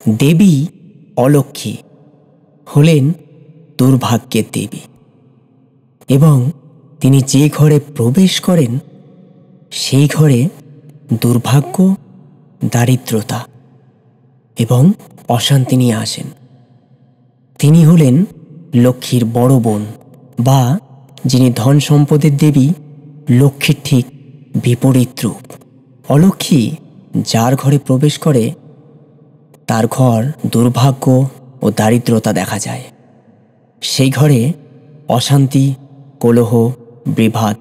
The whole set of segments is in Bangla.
দেবী অলক্ষ্মী হলেন দুর্ভাগ্যের দেবী এবং তিনি যে ঘরে প্রবেশ করেন সেই ঘরে দুর্ভাগ্য, দারিদ্রতা এবং অশান্তি নিয়ে আসেন। তিনি হলেন লক্ষ্মীর বড় বোন বা যিনি ধন সম্পদের দেবী, লক্ষ্মীর ঠিক বিপরীত রূপ। অলক্ষ্মী যার ঘরে প্রবেশ করে তার ঘর দুর্ভাগ্য ও দারিদ্রতা দেখা যায়। সেই ঘরে অশান্তি, কলহ, বিবাদ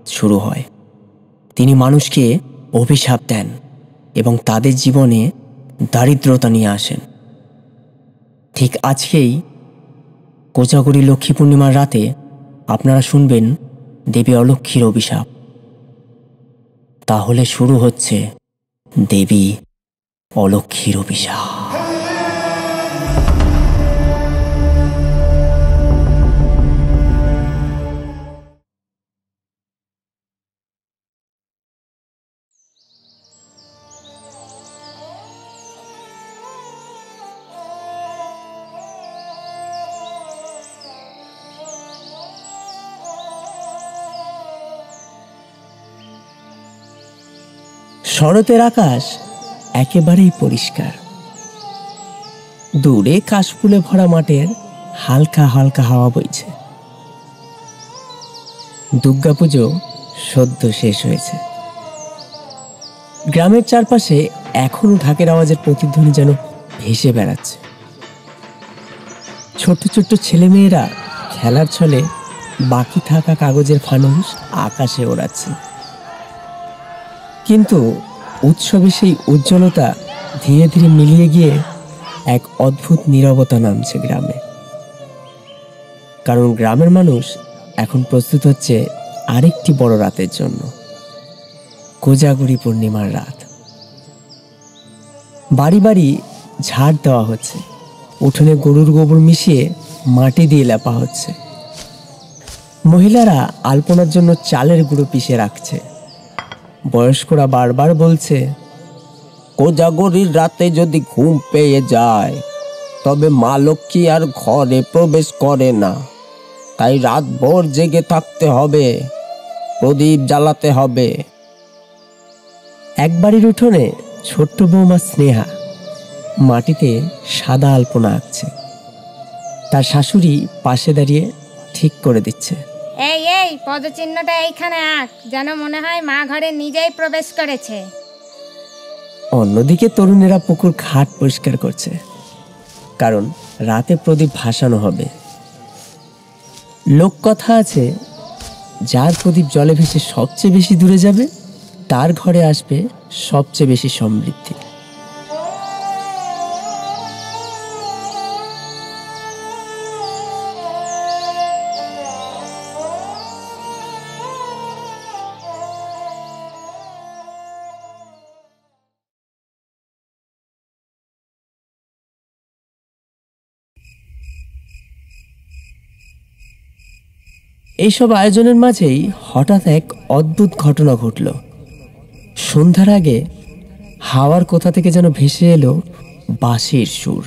শুরু হয়। তিনি মানুষকে অভিশাপ দেন এবং তাদের জীবনে দারিদ্রতা নিয়ে আসেন। ঠিক আজকেই কোজাগরী লক্ষ্মী পূর্ণিমার রাতে আপনারা শুনবেন দেবী অলক্ষ্মীর অভিশাপ। তাহলে শুরু হচ্ছে দেবী অলক্ষ্মীর অভিশাপ। শরতের আকাশ একেবারেই পরিষ্কার। দূরে কাশফুলে ভরা মাঠের হালকা হালকা হাওয়া বইছে। দুর্গাপুজো সদ্য শেষ হয়েছে। গ্রামের চারপাশে এখনো ঢাকের আওয়াজের প্রতিধ্বনি যেন ভেসে বেড়াচ্ছে। ছোট্ট ছোট্ট ছেলেমেয়েরা খেলার ছলে বাকি থাকা কাগজের ফানুস আকাশে ওড়াচ্ছে। কিন্তু উৎসবে সেই উজ্জ্বলতা ধীরে ধীরে মিলিয়ে গিয়ে এক অদ্ভুত নীরবতা নামছে গ্রামে। কারণ গ্রামের মানুষ এখন প্রস্তুত হচ্ছে আরেকটি বড় রাতের জন্য, কোজাগরী পূর্ণিমার রাত। বাড়ি বাড়ি ঝাড় দেওয়া হচ্ছে, উঠোনে গরুর গোবর মিশিয়ে মাটি দিয়ে লেপা হচ্ছে। মহিলারা আলপনার জন্য চালের গুঁড়ো পিষে রাখছে। বয়স্করা বারবার বলছে, কোজাগরীর রাতে যদি ঘুম পেয়ে যায় তবে মা লক্ষ্মী আর ঘরে প্রবেশ করে না, তাই রাত ভোর জেগে থাকতে হবে, প্রদীপ জ্বালাতে হবে। এক বাড়ির উঠোনে ছোট্ট বৌমা স্নেহা মাটিতে সাদা আলপনা আঁকছে। তার শাশুড়ি পাশে দাঁড়িয়ে ঠিক করে দিচ্ছে। এই এই পদচিহ্নটা এইখানে আঁক, যেন মনে হয় মা ঘরে নিজেই প্রবেশ করেছে। অন্যদিকে তরুণেরা পুকুর ঘাট পরিষ্কার করছে, কারণ রাতে প্রদীপ ভাসানো হবে। লোককথা আছে, যার প্রদীপ জলে ভেসে সবচেয়ে বেশি দূরে যাবে তার ঘরে আসবে সবচেয়ে বেশি সমৃদ্ধি। এইসব আয়োজনের মাঝেই হঠাৎ এক অদ্ভুত ঘটনা ঘটল। সন্ধ্যার আগে হাওয়ার কোথা থেকে যেন ভেসে এলো বাঁশির সুর।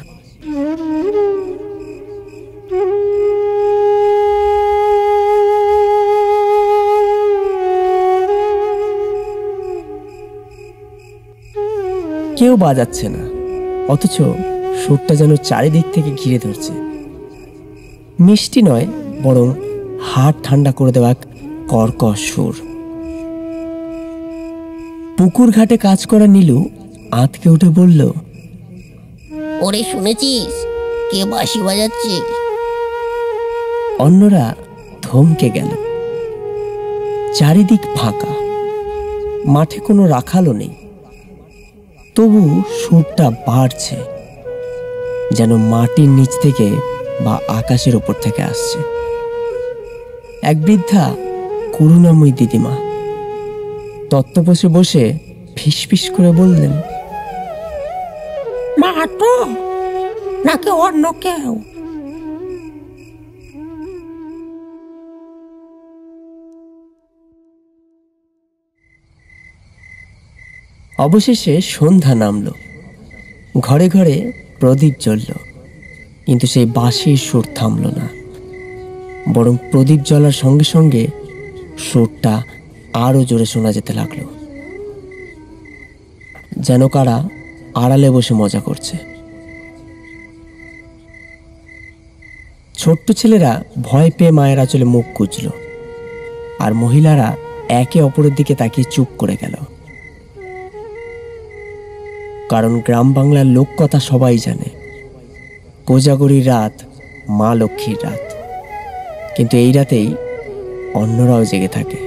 কেউ বাজাচ্ছে না, অথচ সুরটা যেন চারিদিক থেকে ঘিরে ধরছে। মিষ্টি নয়, বরং হাড় ঠান্ডা করে দেওয়া কর্কশ সুর। পুকুর ঘাটে কাজ করা নীলু আঁতকে উঠে বলল, ওরে শুনেছিস কে বাঁশি বাজাচ্ছে? অন্যরা থমকে গেল। চারিদিক ফাঁকা, মাঠে কোনো রাখালও নেই। তবু সুরটা বাড়ছে, যেন মাটির নিচ থেকে বা আকাশের উপর থেকে আসছে। এক বৃদ্ধা করুণাময়ী দিদিমা তত্ত্বপোষে বসে ফিসফিস করে বললেন, মা তো নাকি অন্য কেউ? অবশেষে সন্ধ্যা নামল। ঘরে ঘরে প্রদীপ জ্বলল, কিন্তু সেই বাঁশির সুর থামল না, বরং প্রদীপ জ্বলার সঙ্গে সঙ্গে সুরটা আরো জোরে শোনা যেতে লাগলো, যেন কারা আড়ালে বসে মজা করছে। ছোট্ট ছেলেরা ভয় পেয়ে মায়ের আঁচলে মুখ গুজল, আর মহিলারা একে অপরের দিকে তাকিয়ে চুপ করে গেল। কারণ গ্রাম বাংলার লোককথা সবাই জানে, কোজাগরীর রাত মা লক্ষ্মীর রাত, কিন্তু এই রাতেই অন্যরাও জেগে থাকে।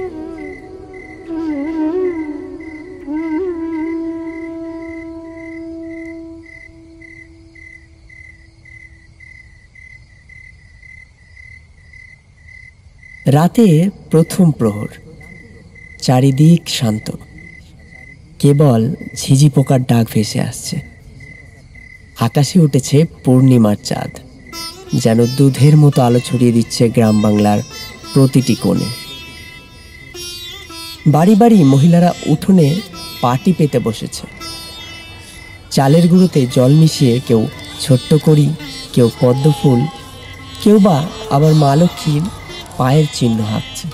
রাতে প্রথম প্রহর, চারিদিক শান্ত, কেবল ঝিঝি পোকার ডাক ভেসে আসছে। আকাশে উঠেছে পূর্ণিমার চাঁদ, যেন দুধের মতো আলো ছড়িয়ে দিচ্ছে গ্রাম বাংলার প্রতিটি কোণে। বাড়ি বাড়ি মহিলারা উঠোনে পাটি পেতে বসেছে। চালের গুঁড়োতে জল মিশিয়ে কেউ ছোট্ট করি, কেউ পদ্ম ফুল, কেউ বা আবার মা লক্ষ্মীর পায়ের চিহ্ন হাঁকছে।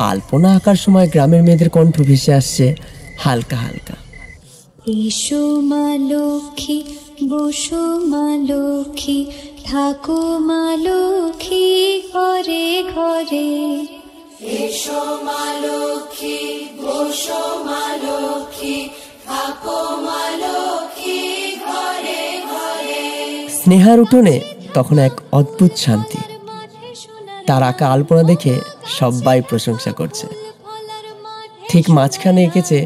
আলপনা আঁকার সময় গ্রামের মেয়েদের কণ্ঠ ভেসে আসছে হালকা হালকা। এসো মা লক্ষ্মী, বসো মা লক্ষ্মী, থাকো মা লক্ষ্মী ঘরে ঘরে। এসো মা লক্ষ্মী, বসো মা লক্ষ্মী, থাকো মা লক্ষ্মী ঘরে ঘরে। স্নেহার উঠোনে তখন এক অদ্ভুত শান্তি। তার আঁকা আলপনা দেখে সবাই প্রশংসা করছে। ঠিক মাঝখানে এঁকেছে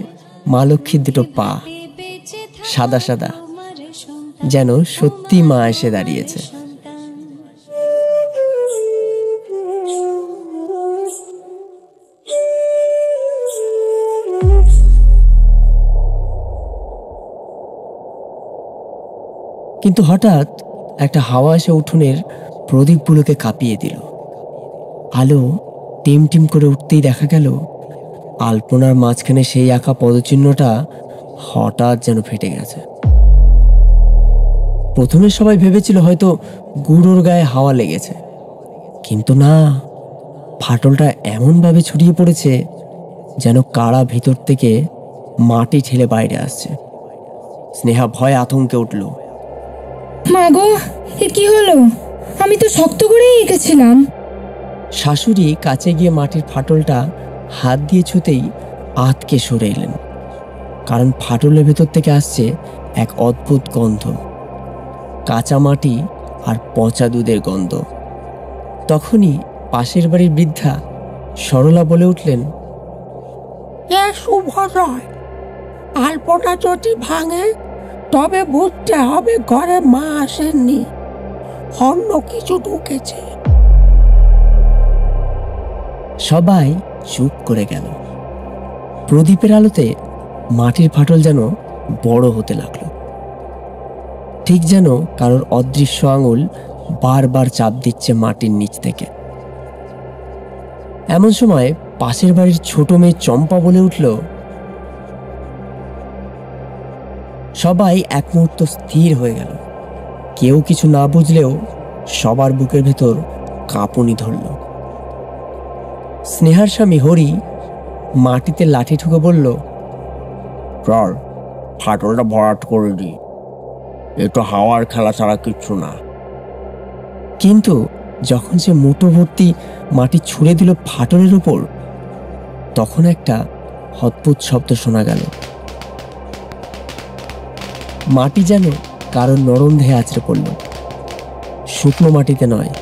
মা লক্ষ্মীর দুটো পা, সাদা সাদা, যেন সত্যি মা এসে দাঁড়িয়েছে। কিন্তু হঠাৎ একটা হাওয়া এসে উঠোনের প্রদীপগুলোকে কাঁপিয়ে দিল। আলো টিম টিম করে উঠতেই দেখা গেল আলপনার মাঝখানে সেই আঁকা পদচিহ্নটা হঠাৎ যেন ফেটে গেছে। প্রথমে সবাই ভেবেছিল হয়তো গুঁড়োর গায়ে হাওয়া লেগেছে, কিন্তু না, ফাটলটা এমনভাবে ছড়িয়ে পড়েছে যেন কারা ভিতর থেকে মাটি ঠেলে বাইরে আসছে। স্নেহা ভয়ে আতঙ্কে উঠল। মা গো, এ কি হলো? আমি তো শক্ত করেই এঁকেছিলাম। শাশুড়ি কাছে গিয়ে মাটির ফাটলটা হাত দিয়ে ছুঁতেই আতকে সরে এলেন, কারণ ফাটলের ভেতর থেকে আসছে এক অদ্ভুত গন্ধ, কাঁচা মাটি আর পচা দুধের গন্ধ। তখনই পাশের বাড়ির বৃদ্ধা সরলা বলে উঠলেন, এ শুভদয়, আলপনা যদি ভাঙে তবে বুঝতে হবে ঘরে মা আসেননি, অন্য কিছু ঢুকেছে। সবাই চুপ করে গেল। প্রদীপের আলোতে মাটির ফাটল যেন বড় হতে লাগলো, ঠিক যেন কারোর অদৃশ্য আঙুল বারবার চাপ দিচ্ছে মাটির নিচ থেকে। এমন সময় পাশের বাড়ির ছোট মেয়ে চম্পা বলে উঠল। সবাই এক মুহূর্ত স্থির হয়ে গেল। কেউ কিছু না বুঝলেও সবার বুকের ভেতর কাঁপুনি ধরল। স্নেহার স্বামী হরি মাটিতে লাঠি ঠুকে বলল, চল ফাটলটা ভরাট করে দি, এটা হাওয়ার খেলা ছাড়া কিচ্ছু না। কিন্তু যখন সে মুঠো ভর্তি মাটি ছুঁড়ে দিল ফাটলের উপর, তখন একটা অদ্ভুত শব্দ শোনা গেল। মাটি যেন কারো নরম দেহে আছড়ে পড়ল, শুকনো মাটিতে নয়।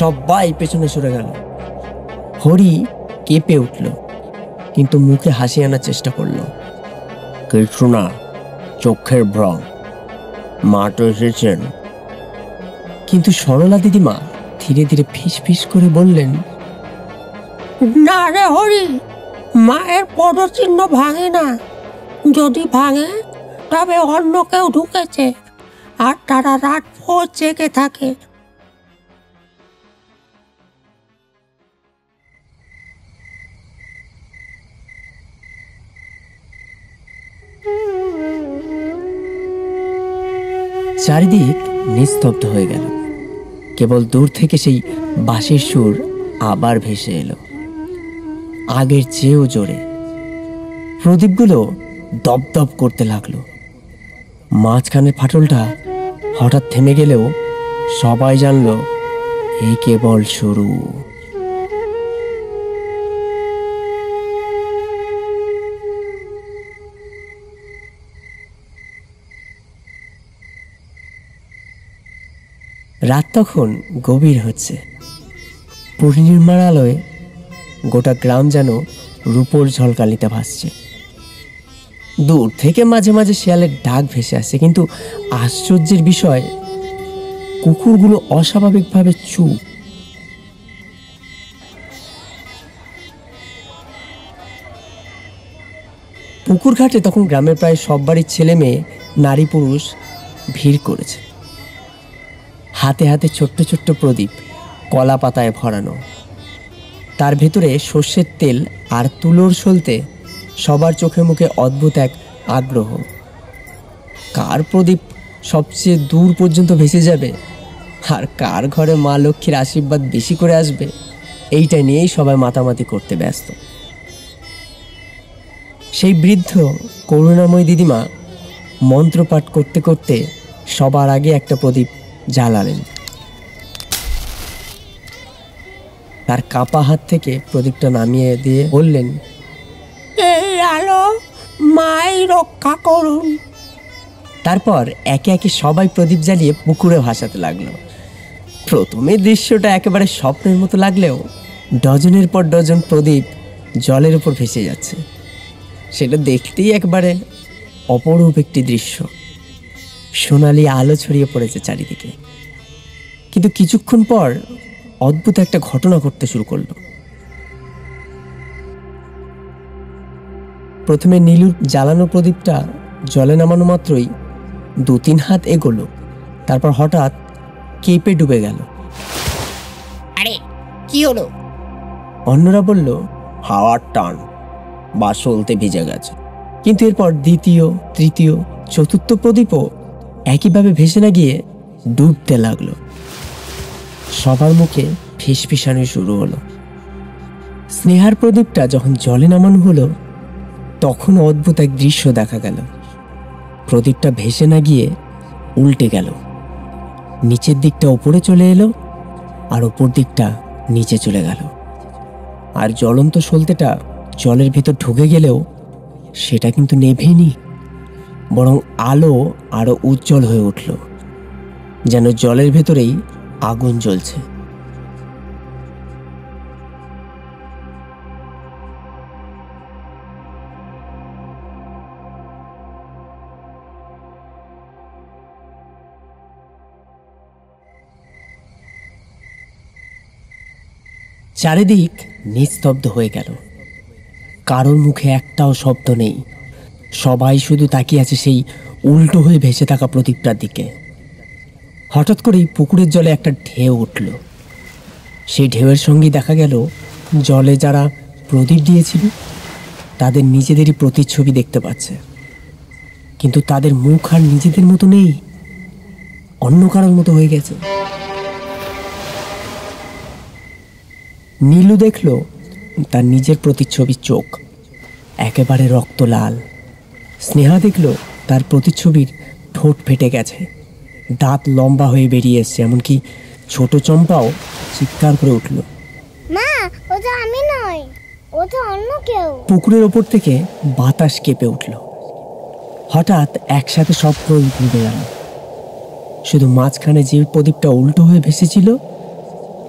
সবাই পেছনে সরে গেল। হরি কেঁপে উঠল, কিন্তু মুখে হাসি আনার চেষ্টা করল। কিছু না, চোখের ভ্রম, মা তো এসেছেন। কিন্তু সরলা দিদিমা ধীরে ধীরে ফিস ফিস করে বললেন, না রে হরি, মায়ের পদচিহ্ন ভাঙে না, যদি ভাঙে তবে অন্য কেউ ঢুকেছে, আর তারা রাত ভোর জেগে থাকে। চারিদিক নিস্তব্ধ হয়ে গেল। কেবল দূর থেকে সেই বাঁশির সুর আবার ভেসে এলো, আগের চেয়েও জোরে। প্রদীপগুলো দপদপ করতে লাগলো। মাঝখানের ফাটলটা হঠাৎ থেমে গেলেও সবাই জানল এই কেবল শুরু। রাত তখন গভীর হচ্ছে। পূর্ণিমার আলোয় গোটা গ্রাম যেন রূপোর ঝলকানিতে ভাসছে। দূর থেকে মাঝে মাঝে শিয়ালের ডাক ভেসে আসছে, কিন্তু আশ্চর্যের বিষয় কুকুরগুলো অস্বাভাবিকভাবে চুপ। পুকুর ঘাটে তখন গ্রামের প্রায় সব বাড়ির ছেলে মেয়ে, নারী পুরুষ ভিড় করেছে। হাতে হাতে ছোট্ট ছোট্ট প্রদীপ, কলা পাতায় ভরানো, তার ভেতরে সর্ষের তেল আর তুলোর সলতে সবার চোখে মুখে অদ্ভুত এক আগ্রহ। কার প্রদীপ সবচেয়ে দূর পর্যন্ত ভেসে যাবে আর কার ঘরে মা লক্ষ্মীর আশীর্বাদ বেশি করে আসবে, এইটা নিয়েই সবাই মাতামাতি করতে ব্যস্ত। সেই বৃদ্ধ করুণাময় দিদিমা মন্ত্রপাঠ করতে করতে সবার আগে একটা প্রদীপ জ্বালালেন। তার কাপা হাত থেকে প্রদীপটা নামিয়ে দিয়ে বললেন, এই আলো মাই রক্ষা করুন। তারপর একে একে সবাই প্রদীপ জ্বালিয়ে পুকুরে ভাসাতে লাগলো। প্রথমে দৃশ্যটা একেবারে স্বপ্নের মতো লাগলেও ডজনের পর ডজন প্রদীপ জলের উপর ভেসে যাচ্ছে। সেটা দেখতেই একবারে অপরূপ একটি দৃশ্য। সোনালি আলো ছড়িয়ে পড়েছে চারিদিকে। কিন্তু কিছুক্ষণ পর অদ্ভুত একটা ঘটনা ঘটতে শুরু করলো। প্রথমে নীলুর জ্বালানো প্রদীপটা জলে নামানো মাত্রই 2-3 হাত এগোলো, তারপর হঠাৎ কেঁপে ডুবে গেল। আরে কি হলো? অন্যরা বলল, হাওয়ার টান, বা সলতে ভিজে গেছে। কিন্তু এরপর দ্বিতীয়, তৃতীয়, চতুর্থ প্রদীপও একইভাবে ভেসে না গিয়ে ডুবতে লাগলো। সবার মুখে ফিসফিসানি শুরু হলো। স্নেহার প্রদীপটা যখন জলে নামানো হলো, তখন অদ্ভুত এক দৃশ্য দেখা গেল। প্রদীপটা ভেসে না গিয়ে উল্টে গেল। নিচের দিকটা উপরে চলে এলো আর উপর দিকটা নিচে চলে গেল। আর জ্বলন্ত সলতেটা জলের ভেতর ঢুকে গেলেও সেটা কিন্তু নেভেনি, বরং আলো আরো উজ্জ্বল হয়ে উঠল, যেন জলের ভেতরেই আগুন জ্বলছে। চারিদিক নিস্তব্ধ হয়ে গেল। কারোর মুখে একটাও শব্দ নেই। সবাই শুধু তাকিয়ে আছে সেই উল্টো হয়ে ভেসে থাকা প্রদীপটার দিকে। হঠাৎ করেই পুকুরের জলে একটা ঢেউ উঠল। সেই ঢেউয়ের সঙ্গেই দেখা গেল জলে যারা প্রদীপ দিয়েছিল তাদের নিজেদেরই প্রতিচ্ছবি দেখতে পাচ্ছে। কিন্তু তাদের মুখ আর নিজেদের মতো নেই, অন্য কারোর মতো হয়ে গেছে। নীলু দেখল তার নিজের প্রতিচ্ছবির চোখ একেবারে রক্ত লাল। স্নেহা দেখল তার প্রতিচ্ছবির ঠোঁট ফেটে গেছে, দাঁত লম্বা হয়ে বেরিয়ে এসছে, এমনকি ছোট চম্পাও চিৎকার করে উঠল, মা, ও তো আমি নই, ও তো অন্য কেউ। পুকুরের ওপর থেকে বাতাস কেঁপে উঠল। হঠাৎ একসাথে সব প্রদীপ নিভে গেল। শুধু মাঝখানে যে প্রদীপটা উল্টো হয়ে ভেসেছিল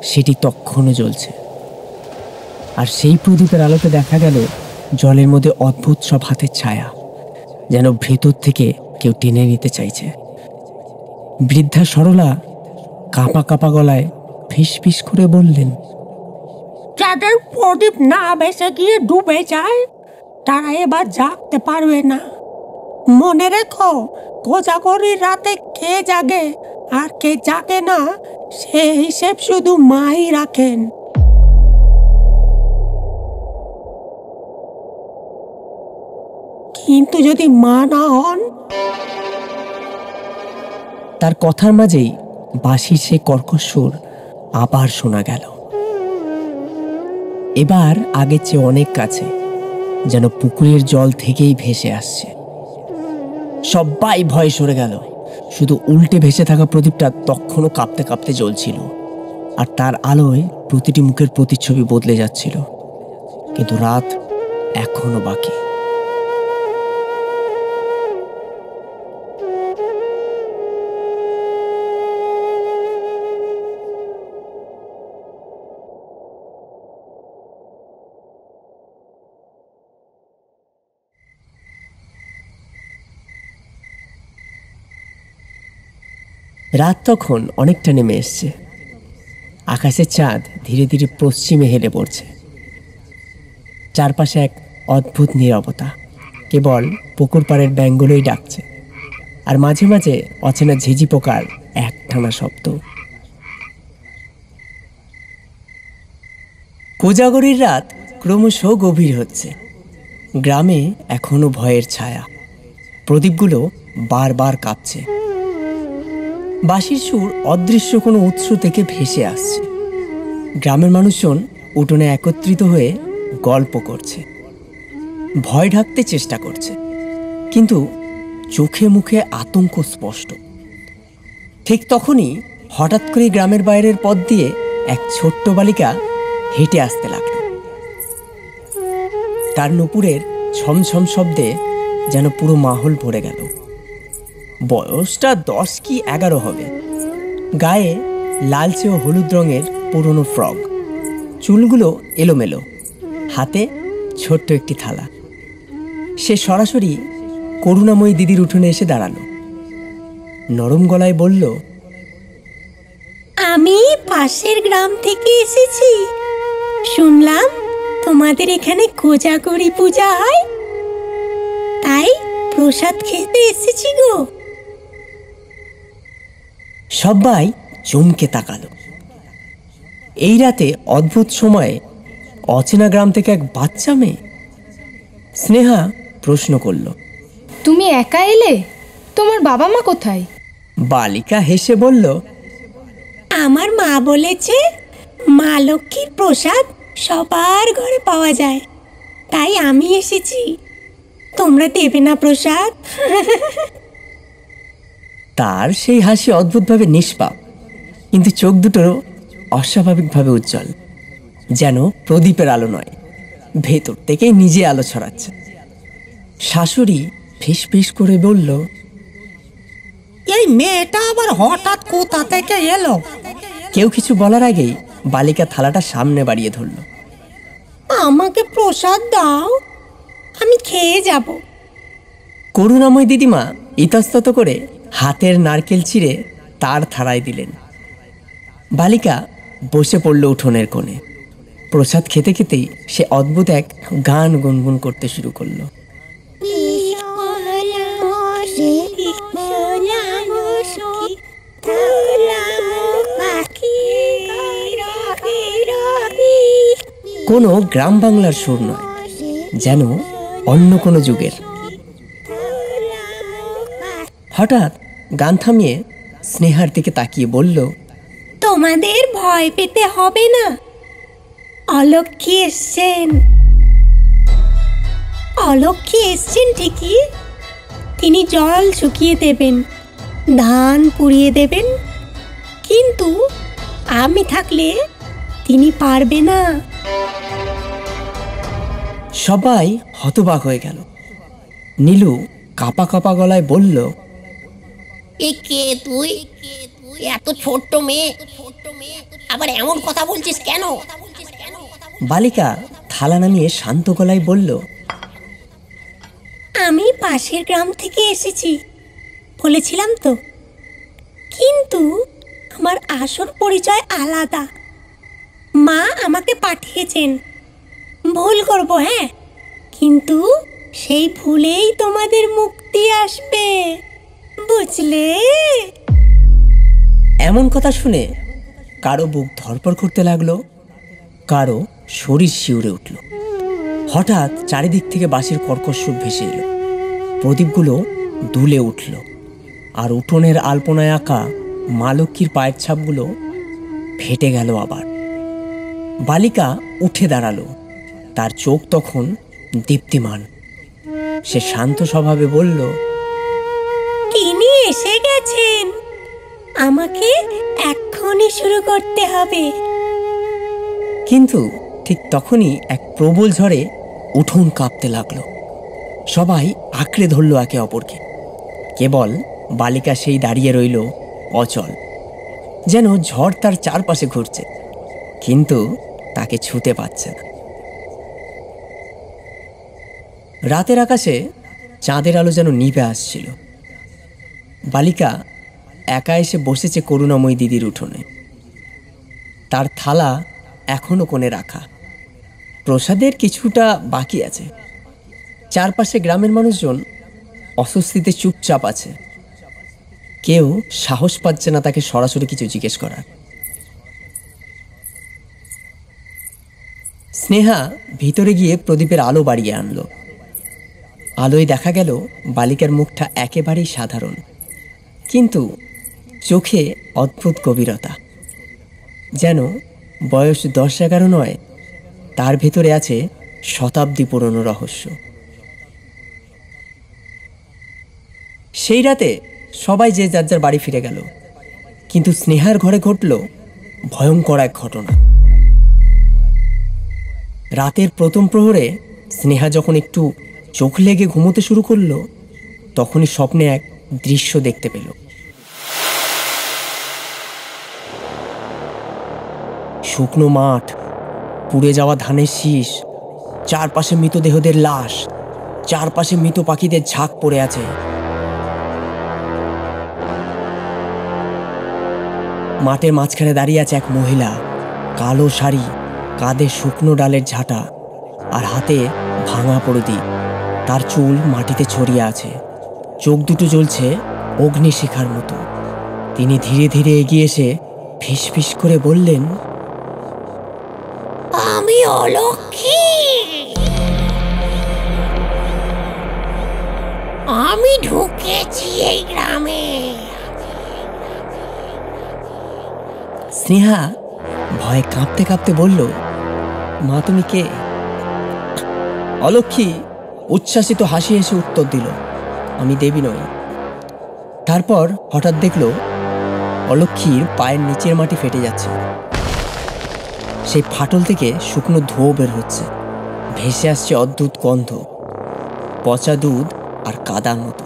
সেটি তখনও জ্বলছে। আর সেই প্রদীপের আলোতে দেখা গেল জলের মধ্যে অদ্ভুত সব হাতের ছায়া, যেন ভেতর থেকে কেউ টেনে নিতে চাইছে। বৃদ্ধা সরলা কাঁপা কাঁপা গলায় ফিস ফিস করে বললেন, যাদের প্রদীপ না ভেসে গিয়ে ডুবে যায় তারা এবার জাগতে পারবে না। মনে রেখো, কোজাগরির রাতে কে জাগে আর কে জাগে না সে হিসেব শুধু মাই রাখেন। কিন্তু যদি মা না হন তার কথার মাঝেই বাঁশির সে কর্কশ সুর আবার শোনা গেল, এবার আগের চেয়ে অনেক কাছে, যেন পুকুরের জল থেকেই ভেসে আসছে। সবাই ভয়ে সরে গেল, শুধু উল্টে ভেসে থাকা প্রদীপটা তখনও কাঁপতে কাঁপতে জ্বলছিল, আর তার আলোয় প্রতিটি মুখের প্রতিচ্ছবি বদলে যাচ্ছিল। কিন্তু রাত এখনো বাকি। রাত তখন অনেকটা নেমে এসছে। আকাশের চাঁদ ধীরে ধীরে পশ্চিমে হেলে পড়ছে। চারপাশে এক অদ্ভুত নীরবতা, কেবল পুকুর পাড়ের ব্যাঙগুলোই ডাকছে, আর মাঝে মাঝে অচেনা ঝিঝি পোকার একটানা শব্দ। কোজাগরীর রাত ক্রমশ গভীর হচ্ছে। গ্রামে এখনো ভয়ের ছায়া, প্রদীপগুলো বারবার কাঁপছে। বাঁশির সুর অদৃশ্য কোনো উৎস থেকে ভেসে আসছে। গ্রামের মানুষজন উঠোনে একত্রিত হয়ে গল্প করছে, ভয় ঢাকতে চেষ্টা করছে, কিন্তু চোখে মুখে আতঙ্ক স্পষ্ট। ঠিক তখনই হঠাৎ করে গ্রামের বাইরের পথ দিয়ে এক ছোট্ট বালিকা হেঁটে আসতে লাগল। তার নুপুরের ছমছম শব্দে যেন পুরো মাহল ভরে গেল। বয়সটা 10 কি 11 হবে। গায়ে লালচে ও হলুদ রঙের পুরনো ফ্রক, চুলগুলো এলোমেলো, হাতে ছোট্ট একটি থালা। সে সরাসরি করুণাময়ী দিদির উঠোনে এসে দাঁড়ালো। নরম গলায় বলল, আমি পাশের গ্রাম থেকে এসেছি। শুনলাম তোমাদের এখানে কোজাগরী পূজা হয়, তাই প্রসাদ খেতে এসেছি গো। সবাই চমকে তাকালো। এই রাতে অদ্ভুত সময়ে অচেনা গ্রাম থেকে এক বাচ্চা মেয়ে। স্নেহা প্রশ্ন করল, তুমি একা এলে? তোমার বাবা মা কোথায়? বালিকা হেসে বলল, আমার মা বলেছে মা লক্ষ্মীর প্রসাদ সবার ঘরে পাওয়া যায়, তাই আমি এসেছি। তোমরা দেবে না প্রসাদ? তার সেই হাসি অদ্ভুতভাবে নিষ্পাপ, কিন্তু চোখ দুটো অস্বাভাবিকভাবে উজ্জ্বল, যেন প্রদীপের আলো নয়, ভেতর থেকেই নিজে আলো ছড়াচ্ছে। শাশুড়ি ফিস ফিস করে বলল, এই মেয়েটা আবার হঠাৎ কোথা থেকে এলো? কেউ কিছু বলার আগেই বালিকা থালাটা সামনে বাড়িয়ে ধরল। আমাকে প্রসাদ দাও, আমি খেয়ে যাব। করুণাময় দিদিমা ইতস্তত করে হাতের নারকেল চিড়ে তার থালায় দিলেন। বালিকা বসে পড়ল উঠোনের কোণে। প্রসাদ খেতে খেতেই সে অদ্ভুত এক গান গুনগুন করতে শুরু করলো। কোনো গ্রাম বাংলার সুর নয়, যেন অন্য কোনো যুগের। হঠাৎ গান থামিয়ে স্নেহার দিকে তাকিয়ে বলল, তোমাদের ভয় পেতে হবে না, অলক্ষ্মী এসছেন। অলক্ষ্মী এসছেন ঠিকই, তিনি জল শুকিয়ে দেবেন, ধান পুড়িয়ে দেবেন, কিন্তু আমি থাকলে তিনি পারবে না। সবাই হতবাক হয়ে গেল। নীলু কাঁপা কাঁপা গলায় বলল, এ কে তুই? এত ছোট্ট মেয়ে, আবার এমন কথা বলছিস কেন? বালিকা থালা নামিয়ে শান্ত গলায় বলল, আমি পাশের গ্রাম থেকে এসেছি, বলেছিলাম তো, কিন্তু আমার আসল পরিচয় আলাদা। মা আমাকে পাঠিয়েছেন, ভুল করব, হ্যাঁ, কিন্তু সেই ভুলেই তোমাদের মুক্তি আসবে, বুঝলে? এমন কথা শুনে কারো বুক ধড়ফড় করতে লাগলো, কারো শরীর শিউরে উঠল। হঠাৎ চারিদিক থেকে বাঁশির কর্কশ সুর ভেসে এলো, প্রদীপগুলো দুলে উঠল, আর উঠোনের আলপনায় আঁকা মা লক্ষ্মীর পায়ের ছাপগুলো ফেটে গেল আবার। বালিকা উঠে দাঁড়ালো, তার চোখ তখন দীপ্তিমান। সে শান্ত স্বভাবে বলল, তিনি এসে গেছেন, আমাকে এক্ষুনি শুরু করতে হবে। কিন্তু ঠিক তখনই এক প্রবল ঝড়ে উঠোন কাঁপতে লাগলো। সবাই আঁকড়ে ধরল একে অপরকে। কেবল বালিকা সেই দাঁড়িয়ে রইল অচল, যেন ঝড় তার চারপাশে ঘুরছে, কিন্তু তাকে ছুঁতে পারছে না। রাতের আকাশে চাঁদের আলো যেন নিভে আসছিল। বালিকা একা এসে বসেছে করুণাময়ী দিদির উঠোনে। তার থালা এখনো কোণে রাখা, প্রসাদের কিছুটা বাকি আছে। চারপাশে গ্রামের মানুষজন অস্বস্তিতে চুপচাপ আছে। কেউ সাহস পাচ্ছে না তাকে সরাসরি কিছু জিজ্ঞেস করার। স্নেহা ভিতরে গিয়ে প্রদীপের আলো বাড়িয়ে আনলো। আলোয় দেখা গেল বালিকার মুখটা একেবারেই সাধারণ, কিন্তু চোখে অদ্ভুত গভীরতা। যেন বয়স 10-11 নয়, তার ভেতরে আছে শতাব্দী পুরনো রহস্য। সেই রাতে সবাই যে যার যার বাড়ি ফিরে গেল, কিন্তু স্নেহার ঘরে ঘটল ভয়ঙ্কর এক ঘটনা। রাতের প্রথম প্রহরে স্নেহা যখন একটু চোখ লেগে ঘুমোতে শুরু করলো, তখনই স্বপ্নে এক দৃশ্য দেখতে পেল। শুকনো মাঠ, পুড়ে যাওয়া ধানের শীষ, চারপাশে মৃতদেহদের লাশ, চারপাশে মৃত পাখিদের ঝাঁক পড়ে আছে। মাঠের মাঝখানে দাঁড়িয়ে আছে এক মহিলা, কালো শাড়ি, কাঁধে শুকনো ডালের ঝাঁটা আর হাতে ভাঙা প্রদীপ। তার চুল মাটিতে ছড়িয়ে আছে, চোখ দুটো জ্বলছে অগ্নিশিখার মতো। তিনি ধীরে ধীরে এগিয়ে এসে ফিস ফিস করে বললেন, আমি অলক্ষী, আমি ঢুকেছি এই গ্রামে। স্নেহা ভয়ে কাঁপতে কাঁপতে বলল, মা তুমি কে? অলক্ষী উচ্ছ্বাসিত হাসি হেসে উত্তর দিল, আমি দেবী নই। তারপর হঠাৎ দেখল অলক্ষীর পায়ের নিচের মাটি ফেটে যাচ্ছে। সেই ফাটল থেকে শুকনো ধোঁয়া বের হচ্ছে, ভেসে আসছে অদ্ভুত গন্ধ, পচা দুধ আর কাদার মতো।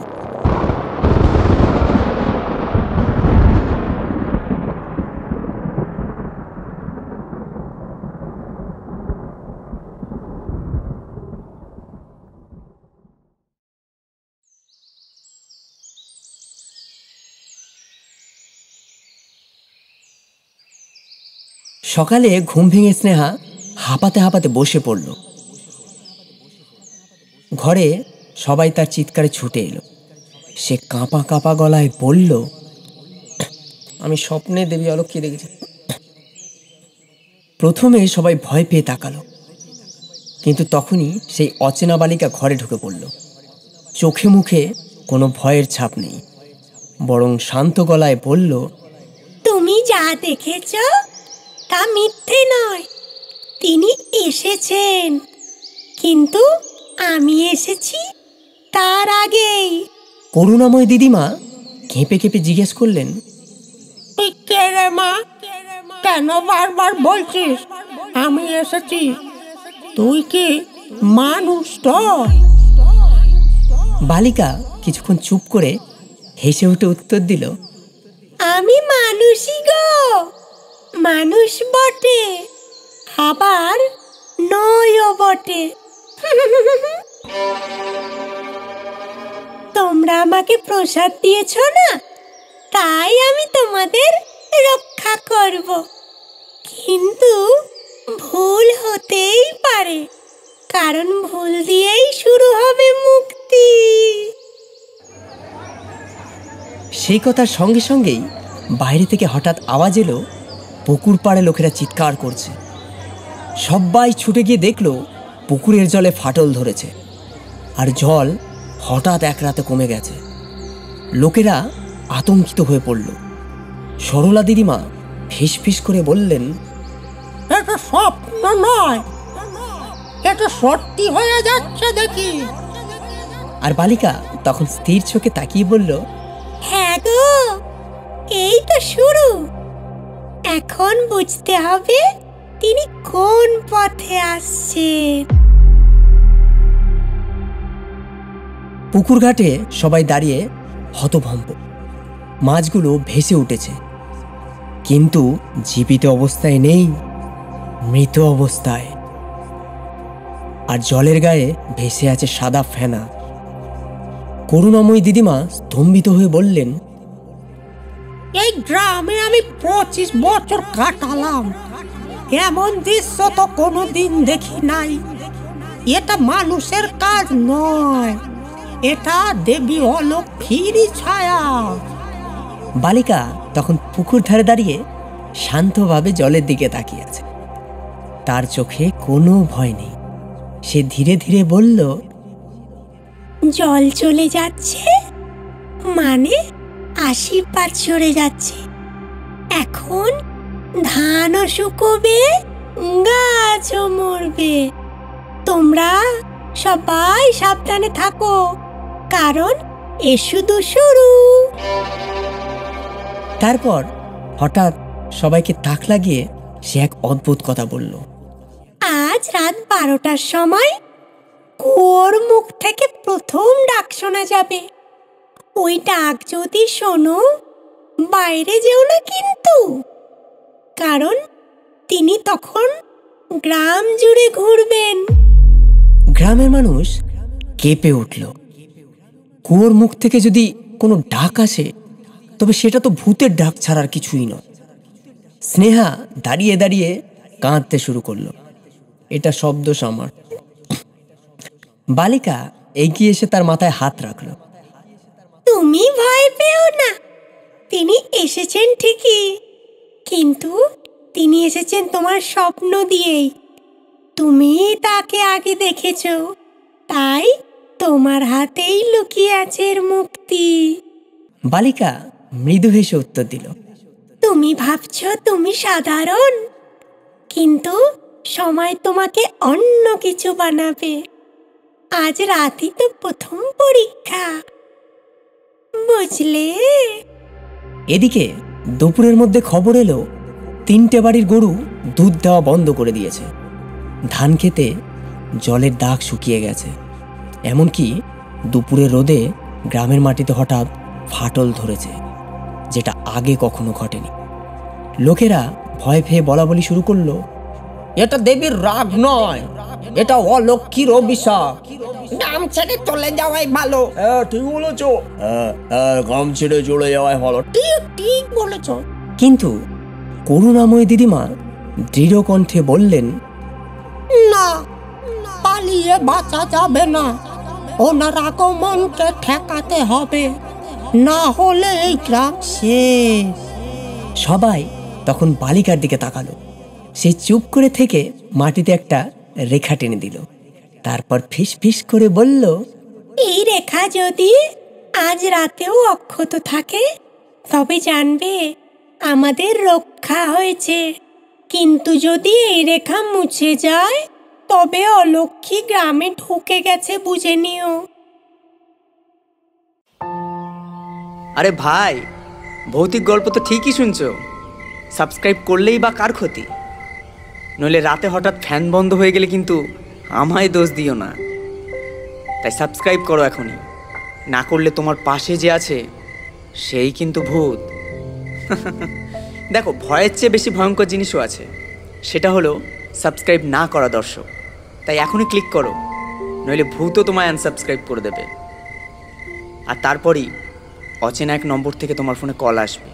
সকালে ঘুম ভেঙে স্নেহা হাঁপাতে হাঁপাতে বসে পড়ল। ঘরে সবাই তার চিৎকারে ছুটে এলো। সে কাঁপা কাঁপা গলায় বলল, আমি স্বপ্নে দেবী অলক্ষী দেখেছি। প্রথমে সবাই ভয় পেয়ে তাকালো, কিন্তু তখনই সেই অচেনা বালিকা ঘরে ঢুকে পড়ল। চোখে মুখে কোনো ভয়ের ছাপ নেই, বরং শান্ত গলায় বলল, তুমি যা দেখেছ তা মিথ্যে নয়, তিনি এসেছেন, কিন্তু আমি এসেছি তার আগেই। করুণাময় দিদিমা কেঁপে কেঁপে জিজ্ঞেস করলেন, কে রে মা, কেন বারবার বলছিস আমি এসেছি? তুই কি মানুষ তো? বালিকা কিছুক্ষণ চুপ করে হেসে উঠে উত্তর দিল, আমি মানুষই গো, মানুষ বটে, আবার নয়ও বটে। তোমরা আমাকে প্রসাদ দিয়েছ না, তাই আমি তোমাদের রক্ষা করব, কিন্তু ভুল হতেই পারে, কারণ ভুল দিয়েই শুরু হবে মুক্তি। সেই কথার সঙ্গে সঙ্গেই বাইরে থেকে হঠাৎ আওয়াজ এলো, পুকুর পাড়ে লোকেরা চিৎকার করছে। সবাই ছুটে গিয়ে দেখলো পুকুরের জলে ফাটল ধরেছে, আর জল হঠাৎ এক রাতে কমে গেছে। লোকেরা আতঙ্কিত হয়ে পড়ল। সরলা দিদিমা ফিস ফিস করে বললেন, এটা স্বপ্ন নয়, এটা সত্যি হয়ে যাচ্ছে দেখি। আর বালিকা তখন স্থির চোখে তাকিয়ে বলল, হ্যাঁ গো, এই তো শুরু। এখন বুঝতে হবে তিনি কোন পথে আসছেন। পুকুর ঘাটে সবাই দাঁড়িয়ে হতভম্ব। মাছগুলো ভেসে উঠেছে, কিন্তু জীবিত অবস্থায় নেই, মৃত অবস্থায়। আর জলের গায়ে ভেসে আছে সাদা ফেনা। করুণাময়ী দিদিমা স্তম্ভিত হয়ে বললেন, এই গ্রামে আমি 25 বছর কাটালাম, এমন দৃশ্য তো কোনোদিন দেখি নাই। এটা মানুষের কাজ নয়, এটা দেবী অলক্ষ্মীরই ছায়া। বালিকা তখন পুকুর ধারে দাঁড়িয়ে শান্তভাবে জলের দিকে তাকিয়ে আছে। তার চোখে কোনো ভয় নেই। সে ধীরে ধীরে বলল, জল চলে যাচ্ছে মানে আশীর্বাদ সরে যাচ্ছে। এখন ধানও শুকোবে, গাছও মরবে। তোমরা সবাই সাবধানে থাকো, কারণ এ শুধু শুরু। তারপর হঠাৎ সবাইকে তাক লাগিয়ে সে এক অদ্ভুত কথা বলল। আজ রাত 12টার সময় কুয়োর মুখ থেকে প্রথম ডাক শোনা যাবে। ওই ডাক যদি শোনো, বাইরে যেও না কিন্তু, কারণ তিনি তখন গ্রাম জুড়ে ঘুরবেন। গ্রামের মানুষ কেঁপে উঠল। কুয়োর মুখ থেকে যদি কোনো ডাক আসে, তবে সেটা তো ভূতের ডাক ছাড়ার কিছুই নয়। স্নেহা দাঁড়িয়ে দাঁড়িয়ে কাঁদতে শুরু করলো। এটা শব্দ আমার। বালিকা এগিয়ে এসে তার মাথায় হাত রাখলো। তুমি ভয় পেও না, তিনি এসেছেন ঠিকই, কিন্তু তিনি এসেছেন তোমার স্বপ্ন দিয়েই। তুমি তাকে আগে দেখেছ, তাই তোমার হাতেই লুকিয়ে আছে এর মুক্তি। বালিকা মৃদু হেসে উত্তর দিল, তুমি ভাবছ তুমি সাধারণ, কিন্তু সময় তোমাকে অন্য কিছু বানাবে। আজ রাতই তো প্রথম পরীক্ষা, বুঝলে? এদিকে দুপুরের মধ্যে খবর এলো 3টে বাড়ির গরু দুধ দেওয়া বন্ধ করে দিয়েছে। ধান খেতে জলের দাগ শুকিয়ে গেছে। এমনকি দুপুরের রোদে গ্রামের মাটিতে হঠাৎ ফাটল ধরেছে, যেটা আগে কখনো ঘটেনি। লোকেরা ভয় পেয়ে বলা বলি শুরু করলো, এটা দেবীর রাগ নয়, এটা অলক্ষ্মীর অভিশাপ। গ্রাম ছেড়ে চলে যাওয়াই ভালো। ঠিক বলেছো, গ্রাম ছেড়ে চলে যাওয়াই ভালো। ঠিক বলেছ। কিন্তু করুণাময়ী দিদিমা দৃঢ় কণ্ঠে বললেন, না, পালিয়ে বাঁচা যাবে না। ওনার আগমনকে ঠেকাতে হবে, না হলে এই গ্রাম শেষ। সবাই তখন বালিকার দিকে তাকালো। সে চুপ করে থেকে মাটিতে একটা রেখা টেনে দিল। তারপর ফিস ফিস করে বলল, এই রেখা যদি আজ রাতেও অক্ষত থাকে, তবে জানবে আমাদের রক্ষা হয়েছে। কিন্তু যদি এই রেখা মুছে যায়, তবে অলক্ষ্মী গ্রামে ঢুকে গেছে বুঝে নিও। আরে ভাই, ভৌতিক গল্প তো ঠিকই শুনছো। সাবস্ক্রাইব করলেই বা কার ক্ষতি? নইলে রাতে হঠাৎ ফ্যান বন্ধ হয়ে গেলে কিন্তু আমায় দোষ দিও না। তাই সাবস্ক্রাইব করো এখনই, না করলে তোমার পাশে যে আছে সেই কিন্তু ভূত। দেখো, ভয়ের চেয়ে বেশি ভয়ঙ্কর জিনিসও আছে, সেটা হলো সাবস্ক্রাইব না করা দর্শক। তাই এখনই ক্লিক করো, নইলে ভূতও তোমায় আনসাবস্ক্রাইব করে দেবে। আর তারপরই অচেনা এক নম্বর থেকে তোমার ফোনে কল আসবে,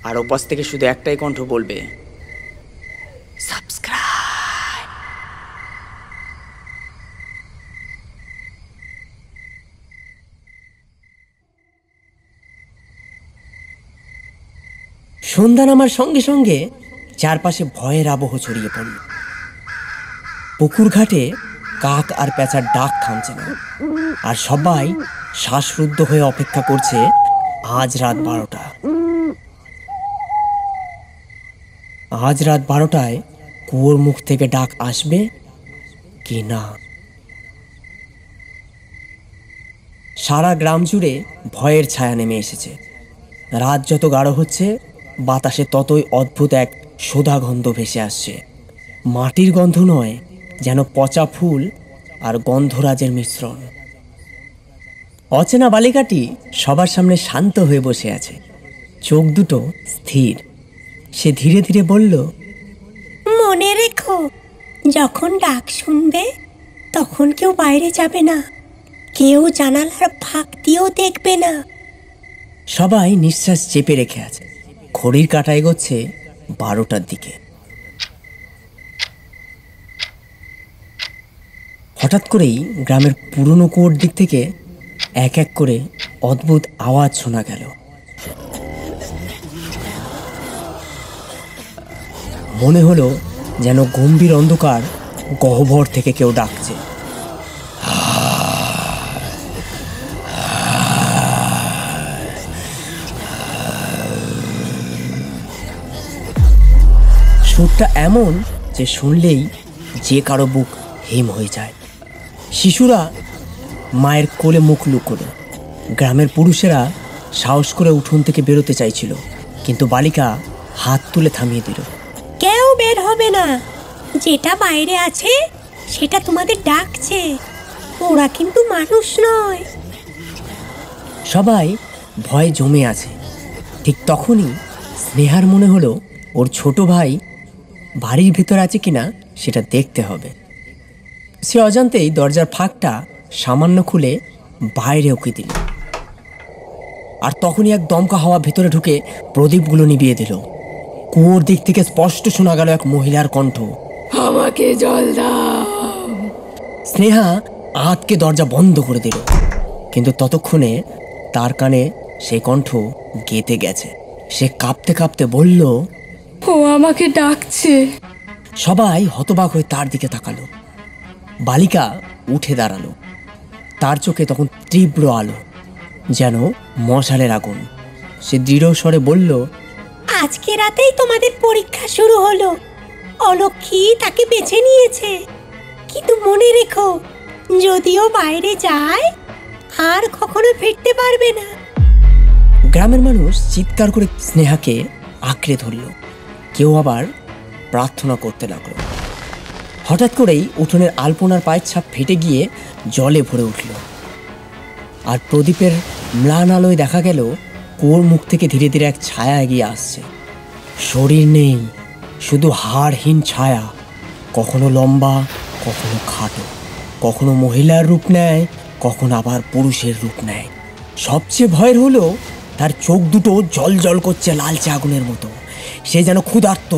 আর ওপাশ থেকে শুধু একটাই কণ্ঠ বলবে, সাবস্ক্রাইব। সন্ধ্যা নামার সঙ্গে সঙ্গে চারপাশে ভয়ের আবহ ছড়িয়ে পড়ল। পুকুর ঘাটে কাক আর পেঁচার ডাক থামছে না, আর সবাই শ্বাসরুদ্ধ হয়ে অপেক্ষা করছে আজ রাত 12টা। আজ রাত 12টায় কুয়োর মুখ থেকে ডাক আসবে কি না। সারা গ্রাম জুড়ে ভয়ের ছায়া নেমে এসেছে। রাত যত গাঢ় হচ্ছে, বাতাসে ততই অদ্ভুত এক সোধা গন্ধ ভেসে আসছে। মাটির গন্ধ নয়, যেন পচা ফুল আর গন্ধরাজের মিশ্রণ। অচেনা বালিকাটি সবার সামনে শান্ত হয়ে বসে আছে, চোখ দুটো স্থির। সে ধীরে ধীরে বলল, মনে রেখো, যখন ডাক শুনবে তখন কেউ বাইরে যাবে না, কেউ জানালার ফাঁক দিয়েও দেখবে না। সবাই নিঃশ্বাস চেপে রেখে আছে। ঘড়ির কাঁটা এগোচ্ছে 12টার দিকে। হঠাৎ করেই গ্রামের পুরনো কুয়োর দিক থেকে এক এক করে অদ্ভুত আওয়াজ শোনা গেল। মনে হলো যেন গম্ভীর অন্ধকার গহ্বর থেকে কেউ ডাকছে। সুরটা এমন যে শুনলেই যে কারো বুক হিম হয়ে যায়। শিশুরা মায়ের কোলে মুখ লুকোলো। গ্রামের পুরুষেরা সাহস করে উঠোন থেকে বেরোতে চাইছিল, কিন্তু বালিকা হাত তুলে থামিয়ে দিল। কেউ বের হবে না, যেটা বাইরে আছে সেটা তোমাদের ডাকছে, ওরা কিন্তু মানুষ নয়। সবাই ভয়ে জমে আছে। ঠিক তখনই স্নেহার মনে হলো ওর ছোট ভাই বাড়ির ভেতর আছে কিনা সেটা দেখতে হবে। সে অজান্তেই দরজার ফাঁকটা সামান্য খুলে বাইরে উকি দিল। আর তখনই এক দমকা হাওয়া ভেতরে ঢুকে প্রদীপগুলো নিভিয়ে দিল। কুয়োর দিক থেকে স্পষ্ট শোনা গেল এক মহিলার কণ্ঠ, আমাকে জল দাও। স্নেহা আঁতকে দরজা বন্ধ করে দিল, কিন্তু ততক্ষণে তার কানে সেই কণ্ঠ গেঁথে গেছে। সে কাঁপতে কাঁপতে বলল, ও আমাকে ডাকছে। সবাই হতবাক হয়ে তার দিকে তাকালো। বালিকা উঠে দাঁড়ালো। তার চোখে তখন তীব্র আলো, যেন মশালের আগুন। সে দৃঢ় স্বরে বলল, আজকে রাতেই তোমাদের পরীক্ষা শুরু হলো। অলক্ষী তাকে বেছে নিয়েছে, কিন্তু মনে রেখো, যদিও বাইরে যায় আর কখনো ফিরতে পারবে না। গ্রামের মানুষ চিৎকার করে স্নেহাকে আঁকড়ে ধরল। কেউ আবার প্রার্থনা করতে লাগলো। হঠাৎ করেই উঠোনের আলপনার পায়ের ছাপ ফেটে গিয়ে জলে ভরে উঠল। আর প্রদীপের ম্লান আলোয় দেখা গেল কুয়োর মুখ থেকে ধীরে ধীরে এক ছায়া এগিয়ে আসছে। শরীর নেই, শুধু হাড়হীন ছায়া, কখনো লম্বা, কখনো খাটো, কখনো মহিলার রূপ নেয়, কখনো আবার পুরুষের রূপ নেয়। সবচেয়ে ভয়ের হলো তার চোখ দুটো জ্বলজ্বল করছে লালচে আগুনের মতো। সে যেন ক্ষুধার্ত,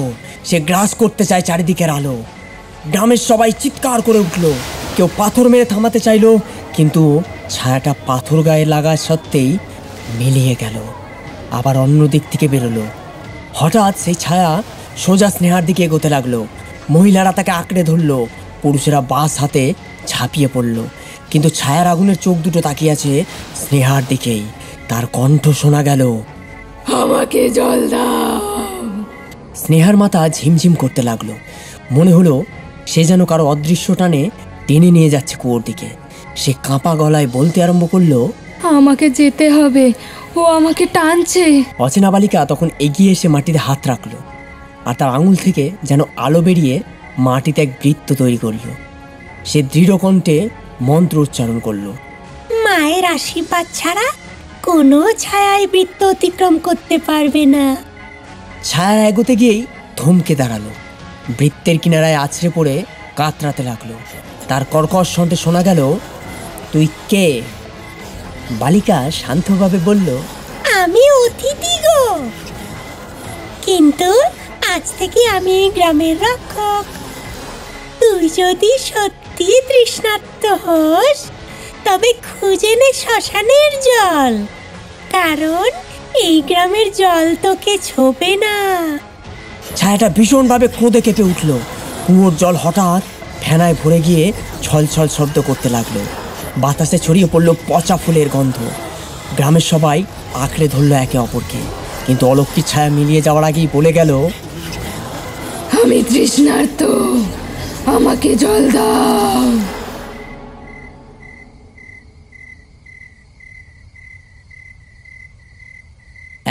সে গ্রাস করতে চায় চারিদিকের আলো। গ্রামের সবাই চিৎকার করে উঠল। কেউ পাথর মেরে থামাতে চাইল, কিন্তু ছায়াটা পাথর গায়ে লাগা সত্ত্বেই মিলিয়ে গেল, আবার অন্য দিক থেকে বেরোলো। হঠাৎ সেই ছায়া সোজা স্নেহার দিকে এগোতে লাগলো। মহিলারা তাকে আঁকড়ে ধরলো, পুরুষেরা বাঁশ হাতে ঝাঁপিয়ে পড়ল, কিন্তু ছায়ার আগুনের চোখ দুটো তাকিয়ে আছে স্নেহার দিকেই। তার কণ্ঠ শোনা গেল, আমাকে জল দাও। স্নেহার মাথা ঝিমঝিম করতে লাগলো। মনে হলো সে যেন কারো অদৃশ্য টানে টেনে নিয়ে যাচ্ছে কুয়োর দিকে। সে কাঁপা গলায় বলতে আরম্ভ করলো, আমাকে যেতে হবে, ও আমাকে টানছে। অচেনা বালিকা তখন এগিয়ে এসে মাটিতে হাত রাখলো, আর তার আঙুল থেকে যেন আলো বেরিয়ে মাটিতে এক বৃত্ত তৈরি করলো। সে দৃঢ় কণ্ঠে মন্ত্র উচ্চারণ করলো, মায়ের আশীর্বাদ ছাড়া কোনো ছায়ায় বৃত্ত অতিক্রম করতে পারবে না। ছায়া এগোতে গিয়েই থমকে দাঁড়ালো। বৃত্তের কিনারায় আছড়ে পড়ে কাতরাতে লাগলো। তার কর্কশ কণ্ঠে শোনা গেল, তুই কে? বালিকা শান্তভাবে বলল, আমি অতিথি গো, কিন্তু আজ থেকে আমি এই গ্রামের রক্ষক। তুই যদি সত্যি তৃষ্ণার্ত হোস, তবে খুঁজে নে শ্মশানের জল, কারণ এই গ্রামের জল তোকে ছোবে না। ছায়াটা ভীষণভাবে ক্রোধে কেঁপে উঠল। কুয়োর জল হঠাৎ ফেনায় ভরে গিয়ে ছলছল শব্দ করতে লাগলো। বাতাসে ছড়িয়ে পড়ল পচা ফুলের গন্ধ। গ্রামের সবাই আঁকড়ে ধরল একে অপরকে, কিন্তু অলক্ষীর ছায়া মিলিয়ে যাওয়ার আগেই বলে গেল, আমি তৃষ্ণার্ত, আমাকে জল দাও।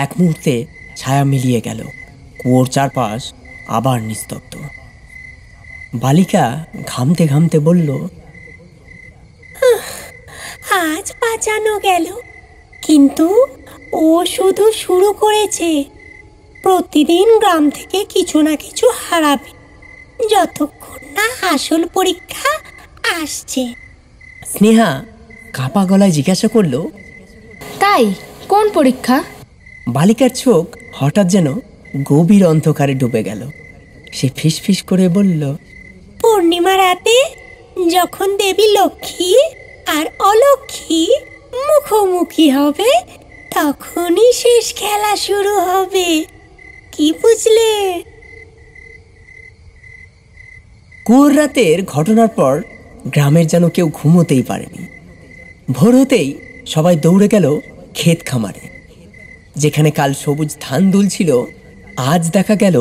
এক মুহূর্তে ছায়া মিলিয়ে গেল, কুয়োর চারপাশ আবার নিস্তব্ধ। বালিকা ঘামতে ঘামতে বলল, আজ বাঁচানো গেল, কিন্তু ও শুধু শুরু করেছে। প্রতিদিন গ্রাম থেকে কিছু না কিছু হারাবে, যতক্ষণ না আসল পরীক্ষা আসছে। স্নেহা কাঁপা গলায় জিজ্ঞাসা করল, তাই কোন পরীক্ষা? বালিকার চোখ হঠাৎ যেন গভীর অন্ধকারে ডুবে গেল। সে ফিসফিস করে বলল, পূর্ণিমা রাতে যখন দেবী লক্ষ্মী আর অলক্ষ্মী মুখোমুখি হবে, তখনই শেষ খেলা শুরু হবে। কি বুঝলে? কুয়োর রাতের ঘটনার পর গ্রামের যেন কেউ ঘুমোতেই পারেনি। ভোর হতেই সবাই দৌড়ে গেল ক্ষেত খামারে। যেখানে কাল সবুজ ধান দুলছিল, আজ দেখা গেল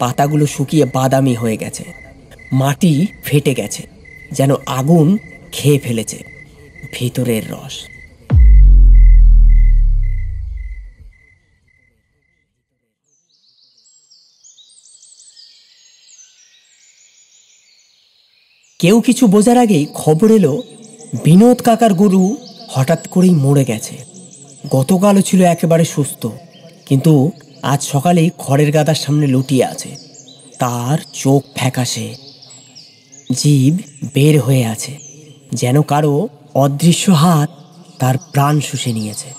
পাতাগুলো শুকিয়ে বাদামি হয়ে গেছে, মাটি ফেটে গেছে, যেন আগুন খেয়ে ফেলেছে ভিতরের রস। কেউ কিছু বোঝার আগেই খবর এলো বিনোদ কাকার গরু হঠাৎ করেই মরে গেছে। গতকালও ছিল একেবারে সুস্থ, কিন্তু আজ সকালেই খড়ের গাদার সামনে লুটিয়ে আছে। তার চোখ ফ্যাকাশে, জিভ বের হয়ে আছে, যেন কারো অদৃশ্য হাত তার প্রাণ শুষে নিয়েছে।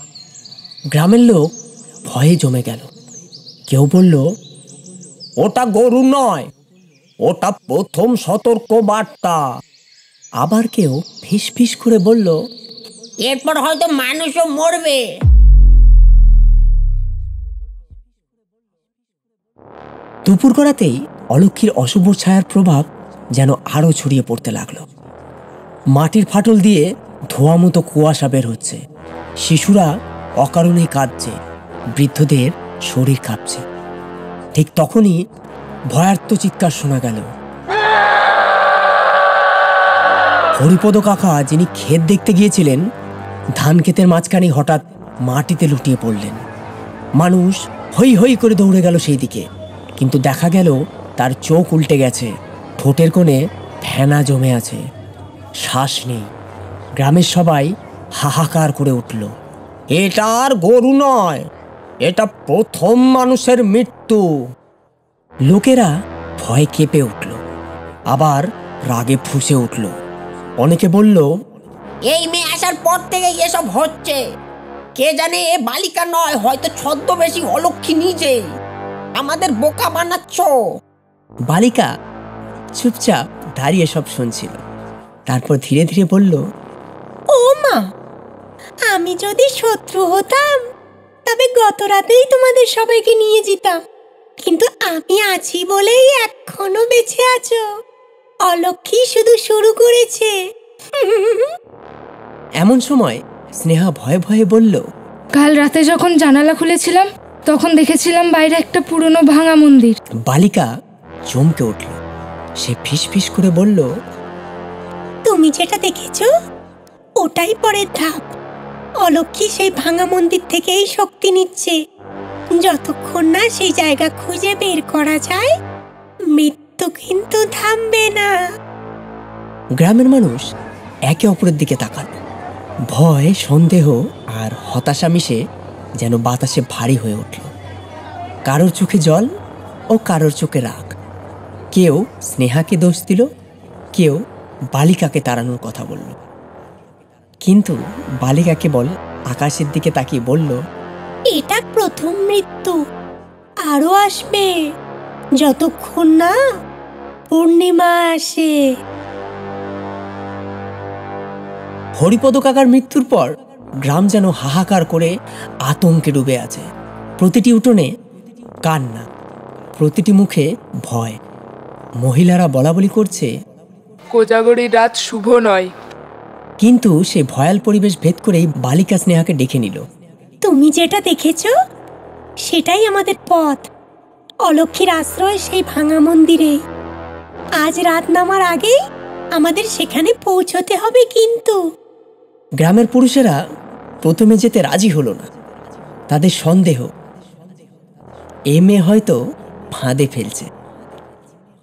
গ্রামের লোক ভয়ে জমে গেল। কেউ বলল, ওটা গরু নয়, ওটা প্রথম সতর্ক বার্তা। আবার কেউ ফিস ফিস করে বলল, এরপর হয়তো মানুষও মরবে। দুপুর গড়াতেই অলক্ষীর অশুভ ছায়ার প্রভাব যেন আরো ছড়িয়ে পড়তে লাগলো। মাটির ফাটল দিয়ে ধোয়া মতো কুয়াশা বের হচ্ছে। শিশুরা অকারণে কাঁদছে, বৃদ্ধদের শরীর কাঁপছে। ঠিক তখনই ভয়ার্ত চিৎকার শোনা গেল। হরিপদ কাকা, যিনি ক্ষেত দেখতে গিয়েছিলেন, ধান ক্ষেতের মাঝখানে হঠাৎ মাটিতে লুটিয়ে পড়লেন। মানুষ হই হই করে দৌড়ে গেল সেই দিকে, কিন্তু দেখা গেল তার চোখ উল্টে গেছে, ঠোঁটের কোণে ফেনা জমে আছে, শ্বাস নেই। গ্রামের সবাই হাহাকার করে উঠল, এটা আর গরু নয়, এটা প্রথম মানুষের মৃত্যু। লোকেরা ভয় কেঁপে উঠল, আবার রাগে ফুঁসে উঠল। অনেকে বলল, এই মেয়ে আসার পর থেকে এসব হচ্ছে। কে জানে এ বালিকা নয়, হয়তো ছদ্মবেশী অলক্ষী নিজেই আমাদের বোকা বানাচ্ছ। বালিকা চুপচাপ দাঁড়িয়ে সব শুনছিল। তারপর ধীরে ধীরে বলল, ও মা, আমি যদি শত্রু হতাম তবে গত রাতেই তোমাদের সবাইকে নিয়ে যেতাম, কিন্তু আমি আছি বলেই এখনো বেঁচে আছো। অলক্ষী শুধু শুরু করেছে। এমন সময় স্নেহা ভয়ে ভয়ে বলল, কাল রাতে যখন জানালা খুলেছিলাম, তখন দেখেছিলাম বাইরে একটা পুরনো ভাঙা মন্দির। বালিকা চমকে উঠল। সে ফিস ফিস করে বলল, তুমি যেটা দেখেছো ওটাই পরের ধাপ। অলক্ষী সেই ভাঙা মন্দির থেকেই শক্তি নিচ্ছে। যতক্ষণ না সেই জায়গা খুঁজে বের করা যায়, মৃত্যু কিন্তু থামবে না। গ্রামের মানুষ একে অপরের দিকে তাকাল। ভয়, সন্দেহ আর হতাশা মিশে যেন বাতাসে ভারী হয়ে উঠল। কারোর চোখে জল ও কারোর চোখে রাগ। কেউ স্নেহাকে দোষ দিল, কেউ বালিকাকে তাড়ানোর কথা বলল। কিন্তু বালিকা কেবল আকাশের দিকে তাকিয়ে বলল, এটা প্রথম মৃত্যু, আরো আসবে যতক্ষণ না পূর্ণিমা আসে। হরিপদ কাকার মৃত্যুর পর গ্রাম যেন হাহাকার করে আতঙ্কে ডুবে আছে। প্রতিটি উঠোনে কান্না, প্রতিটি মুখে ভয়। মহিলারা বলাবলি করছে, কোজাগরীর রাত শুভ নয়। কিন্তু সে ভয়াল পরিবেশ ভেদ করেই বালিকা স্নেহাকে ডেকে নিল। তুমি যেটা দেখেছো সেটাই আমাদের পথ, অলক্ষীর আশ্রয় সেই ভাঙা মন্দিরে। আজ রাত নামার আগেই আমাদের সেখানে পৌঁছতে হবে। কিন্তু গ্রামের পুরুষেরা প্রথমে যেতে রাজি হলো না। তাদের সন্দেহ, এ মেয়ে হয়তো ফাঁদে ফেলছে।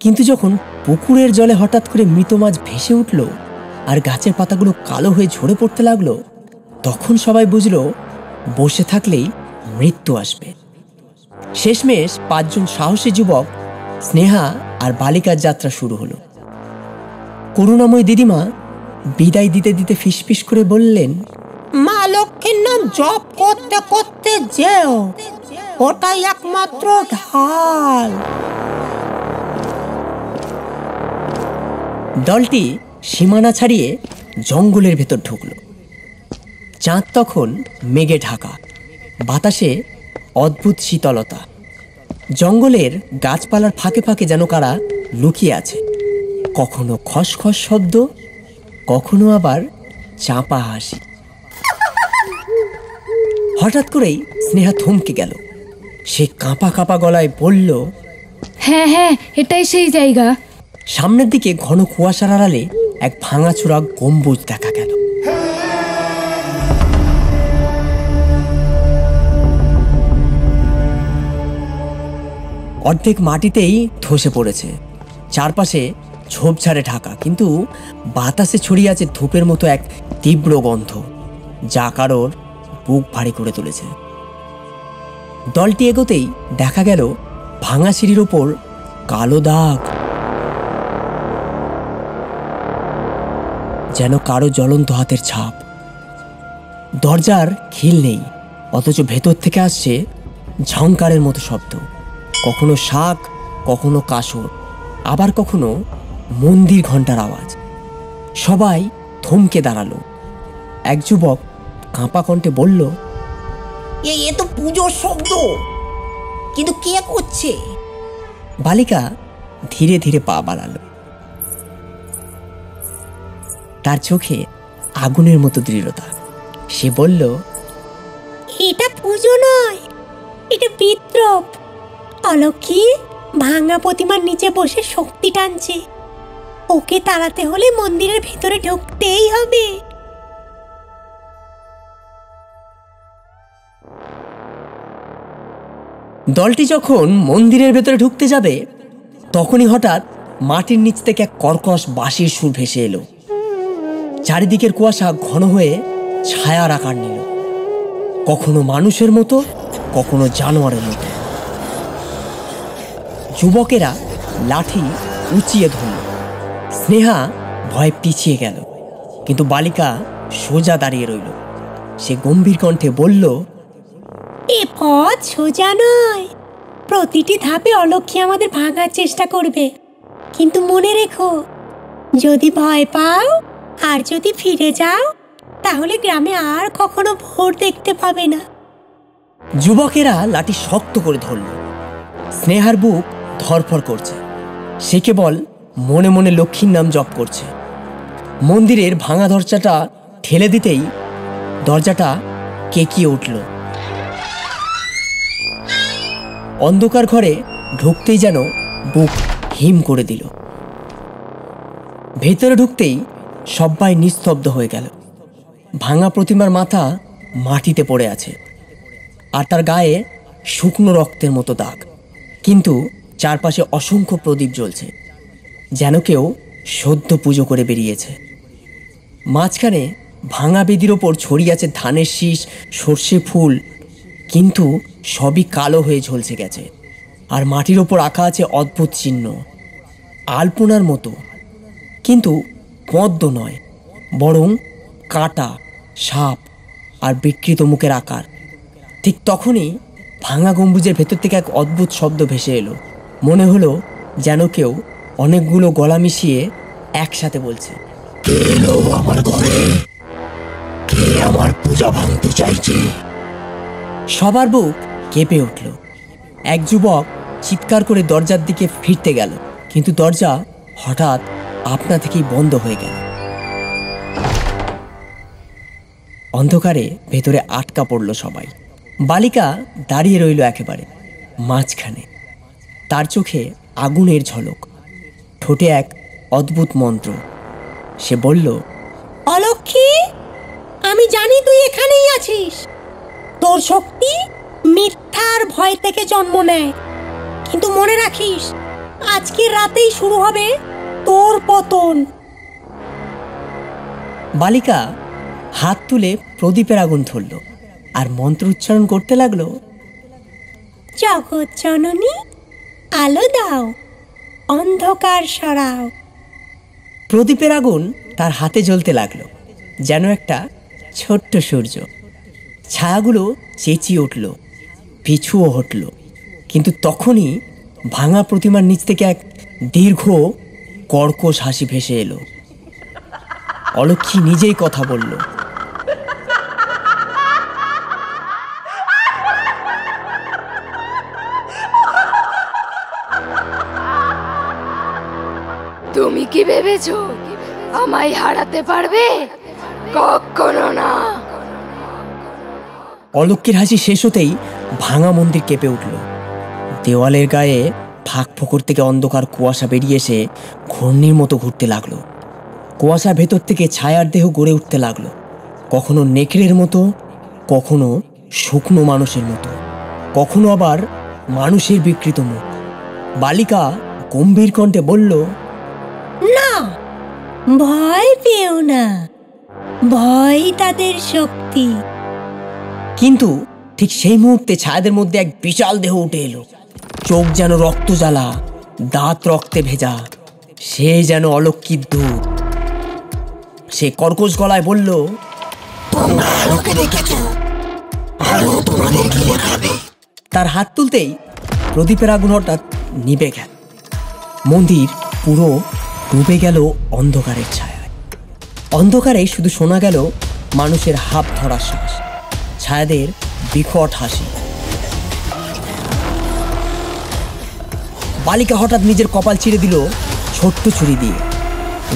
কিন্তু যখন পুকুরের জলে হঠাৎ করে মৃত মাছ ভেসে উঠল আর গাছের পাতাগুলো কালো হয়ে ঝরে পড়তে লাগলো, তখন সবাই বুঝলো বসে থাকলেই মৃত্যু আসবে। শেষমেশ 5 জন সাহসী যুবক, স্নেহা আর বালিকার যাত্রা শুরু হলো। করুণাময় দিদিমা বিদায় দিতে দিতে ফিসফিস করে বললেন, মা লক্ষ্মীর নাম জপ করতে করতে যেও, ওটাই একমাত্র ঢাল। দলটি সীমানা ছাড়িয়ে জঙ্গলের ভেতর ঢুকলো। চাঁদ তখন মেঘে ঢাকা, বাতাসে অদ্ভুত শীতলতা। জঙ্গলের গাছপালার ফাঁকে ফাঁকে যেন কারা লুকিয়ে আছে। কখনো খসখস শব্দ, কখনো আবার চাপা হাসি। হঠাৎ করেই স্নেহা থমকে গেল। সে কাঁপা কাঁপা গলায় বলল, হ্যাঁ হ্যাঁ, এটাই সেই জায়গা। সামনের দিকে ঘন কুয়াশার আড়ালে এক ভাঙাচোরা গম্বুজ দেখা গেল। অর্ধেক মাটিতেই ধসে পড়েছে, চারপাশে ঝোপঝাড়ে ঢাকা, কিন্তু বাতাসে ছড়িয়ে আছে ধূপের মতো এক তীব্র গন্ধ, যা কারোর বুক ভারী করে তুলেছে। দলটি এগোতেই দেখা গেল ভাঙা সিঁড়ির ওপর কালো দাগ, যেন কারো জ্বলন্ত হাতের ছাপ। দরজার খিল নেই, অথচ ভেতর থেকে আসছে ঝংকারের মতো শব্দ। কখনো শাক, কখনো কাসর, আবার কখনো মন্দির ঘন্টার আওয়াজ। সবাই থমকে দাঁড়ালো। এক যুবক কাঁপা কণ্ঠে বলল, এ তো পুজোর শব্দ, কিন্তু কে করছে? বালিকা ধীরে ধীরে পা বাড়ালো। তার চোখে আগুনের মতো দৃঢ়তা। সে বলল, এটা পুজো নয়, এটা বিদ্রোহ। অলক্ষী ভাঙা প্রতিমার নিচে বসে শক্তি টানছে। ওকে তাড়াতে হলে মন্দিরের ভেতরে ঢুকতেই হবে। দলটি যখন মন্দিরের ভেতরে ঢুকতে যাবে, তখনই হঠাৎ মাটির নিচ থেকে এক কর্কশ বাঁশির সুর ভেসে এলো। চারিদিকের কুয়াশা ঘন হয়ে ছায়ার আকার নিল, কখনো মানুষের মতো, কখনো জানোয়ারের মতো। যুবকেরা লাঠি উঁচিয়ে ধরল। স্নেহা ভয়ে পিছিয়ে গেল, কিন্তু বালিকা সোজা দাঁড়িয়ে রইল। সে গম্ভীর কণ্ঠে বলল, এ পথ সোজা নয়। প্রতিটি ধাপে অলক্ষী আমাদের ভাঙার চেষ্টা করবে। কিন্তু মনে রেখো, যদি ভয় পাও আর যদি ফিরে যাও, তাহলে গ্রামে আর কখনো ভোর দেখতে পাবে না। যুবকেরা লাঠি শক্ত করে ধরল। স্নেহার বুক ধরফর করছে। সে কেবল মনে মনে লক্ষ্মীর নাম জপ করছে। মন্দিরের ভাঙা দরজাটা ঠেলে দিতেই দরজাটা কেঁকিয়ে উঠল। অন্ধকার ঘরে ঢুকতেই যেন বুক হিম করে দিল। ভেতরে ঢুকতেই সবাই নিস্তব্ধ হয়ে গেল। ভাঙা প্রতিমার মাথা মাটিতে পড়ে আছে, আর তার গায়ে শুকনো রক্তের মতো দাগ। কিন্তু চারপাশে অসংখ্য প্রদীপ জ্বলছে, যেন কেউ সদ্য পুজো করে বেরিয়েছে। মাঝখানে ভাঙা বেদির ওপর ছড়িয়ে আছে ধানের শীষ, সর্ষে ফুল, কিন্তু সবই কালো হয়ে ঝলসে গেছে। আর মাটির ওপর আঁকা আছে অদ্ভুত চিহ্ন, আলপনার মতো, কিন্তু পদ্ম নয়, বরং কাঁটা, সাপ আর বিকৃত মুখের আকার। ঠিক তখনই ভাঙা গম্বুজের ভেতর থেকে এক অদ্ভুত শব্দ ভেসে এলো। মনে হলো যেন কেউ অনেকগুলো গলা মিশিয়ে একসাথে বলছে, কে এলো আমার ঘরে? কে আমার পূজা ভাঙতে চাইছে? সবার বুক কেঁপে উঠল। এক যুবক চিৎকার করে দরজার দিকে ফিরতে গেল, কিন্তু দরজা হঠাৎ আপনা থেকেই বন্ধ হয়ে গেল। অন্ধকারে ভেতরে আটকা পড়ল সবাই। বালিকা দাঁড়িয়ে রইল একেবারে মাঝখানে। তার চোখে আগুনের ঝলক, ঠোঁটে এক অদ্ভুত মন্ত্র। সে বলল, অলক্ষী, আমি জানি তুই এখানেই আছিস। তোর শক্তি মিথ্যার ভয় থেকে জন্ম নেয়, কিন্তু মনে রাখিস, আজকে রাতেই শুরু হবে তোর পতন। বালিকা হাত তুলে প্রদীপের আগুন ধরল আর মন্ত্র উচ্চারণ করতে লাগলো, জগৎ জননী, আলো দাও, অন্ধকার সরাও। প্রদীপের আগুন তার হাতে জ্বলতে লাগলো, যেন একটা ছোট্ট সূর্য। ছায়াগুলো চেঁচিয়ে উঠল, পিছুও হটল, কিন্তু তখনই ভাঙা প্রতিমার নিচ থেকে এক দীর্ঘ কর্কশ হাসি ভেসে এলো। অলক্ষী নিজেই কথা বলল, তুমি কি ভেবেছো আমায় হারাতে পারবে? কখনো না। অলক্ষীর হাসি শেষ হতেই ভাঙা মন্দির কেঁপে উঠল। দেওয়ালের গায়ে ফাঁক ফোকর থেকে অন্ধকার কুয়াশা বেরিয়ে এসে ঘূর্ণির মতো ঘুরতে লাগলো। কুয়াশার ভেতর থেকে ছায়ার দেহ গড়ে উঠতে লাগলো, কখনো নেকড়ের মতো, কখনো শুকনো মানুষের মতো, কখনো আবার মানুষের বিকৃত মুখ। বালিকা গম্ভীর কণ্ঠে বলল, না, ভয় পেও না, ভয় তাদের শক্তি। কিন্তু ঠিক সেই মুহূর্তে ছায়াদের মধ্যে এক বিশাল দেহ উঠে এলো, চোখ যেন রক্ত জ্বালা, দাঁত রক্তে ভেজা। সে যেন অলক্ষীর দূত। সে কর্কশ গলায় বলল, তার হাত তুলতেই প্রদীপের আগুন হঠাৎ নিভে গেল। মন্দির পুরো ডুবে গেল অন্ধকারের ছায়ায়। অন্ধকারে শুধু শোনা গেল মানুষের হাঁপ ধরা শ্বাস, ছায়াদের বিকট হাসি। বালিকা হঠাৎ নিজের কপাল চিরে দিল ছোট্ট ছুরি দিয়ে।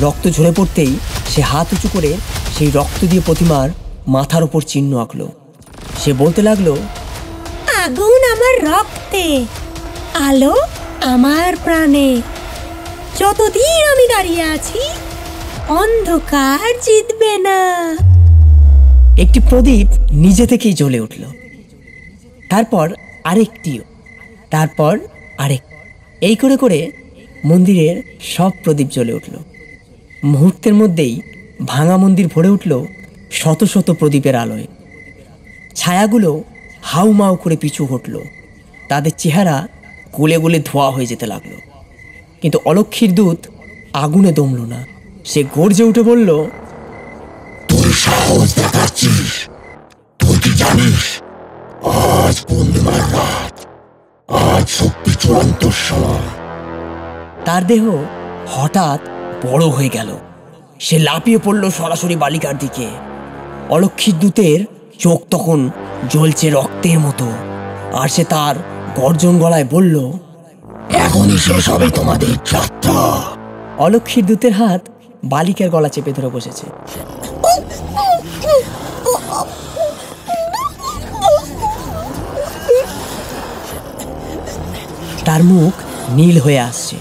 রক্ত ঝরে পড়তেই সে হাত উঁচু করে সেই রক্ত দিয়ে প্রতিমার মাথার উপর চিহ্ন আঁকলো। সে বলতে লাগলো, আগুন আমার রক্তে, আলো আমার প্রাণে। যতদিন আমি দাঁড়িয়ে আছি, অন্ধকার জিতবে না। একটি প্রদীপ নিজে থেকেই জ্বলে উঠল, তারপর আরেকটিও, তারপর আরেক। এই করে করে মন্দিরের সব প্রদীপ জ্বলে উঠল। মুহূর্তের মধ্যেই ভাঙা মন্দির ভরে উঠল শত শত প্রদীপের আলোয়। ছায়াগুলো হাউমাউ করে পিছু হটল, তাদের চেহারা গলে গলে ধোয়া হয়ে যেতে লাগলো। কিন্তু অলক্ষীর দূত আগুনে দমল না। সে গর্জে উঠে বলল, তুই সাহস দেখাচ্ছিস? তুই কি জানিস আজ পূর্ণিমার রাত, আজ শক্তি চূড়ান্ত সময়। তার দেহ হঠাৎ বড় হয়ে গেল। সে লাফিয়ে পড়ল সরাসরি বালিকার দিকে। অলক্ষীর দূতের চোখ তখন জ্বলছে রক্তের মতো, আর সে তার গর্জন গলায় বলল, এখনই শেষ হবে তোমাদের যাত্রা। অলক্ষীর দূতের হাত বালিকার গলা চেপে ধরে বসেছে। তার মুখ নীল হয়ে আসছে,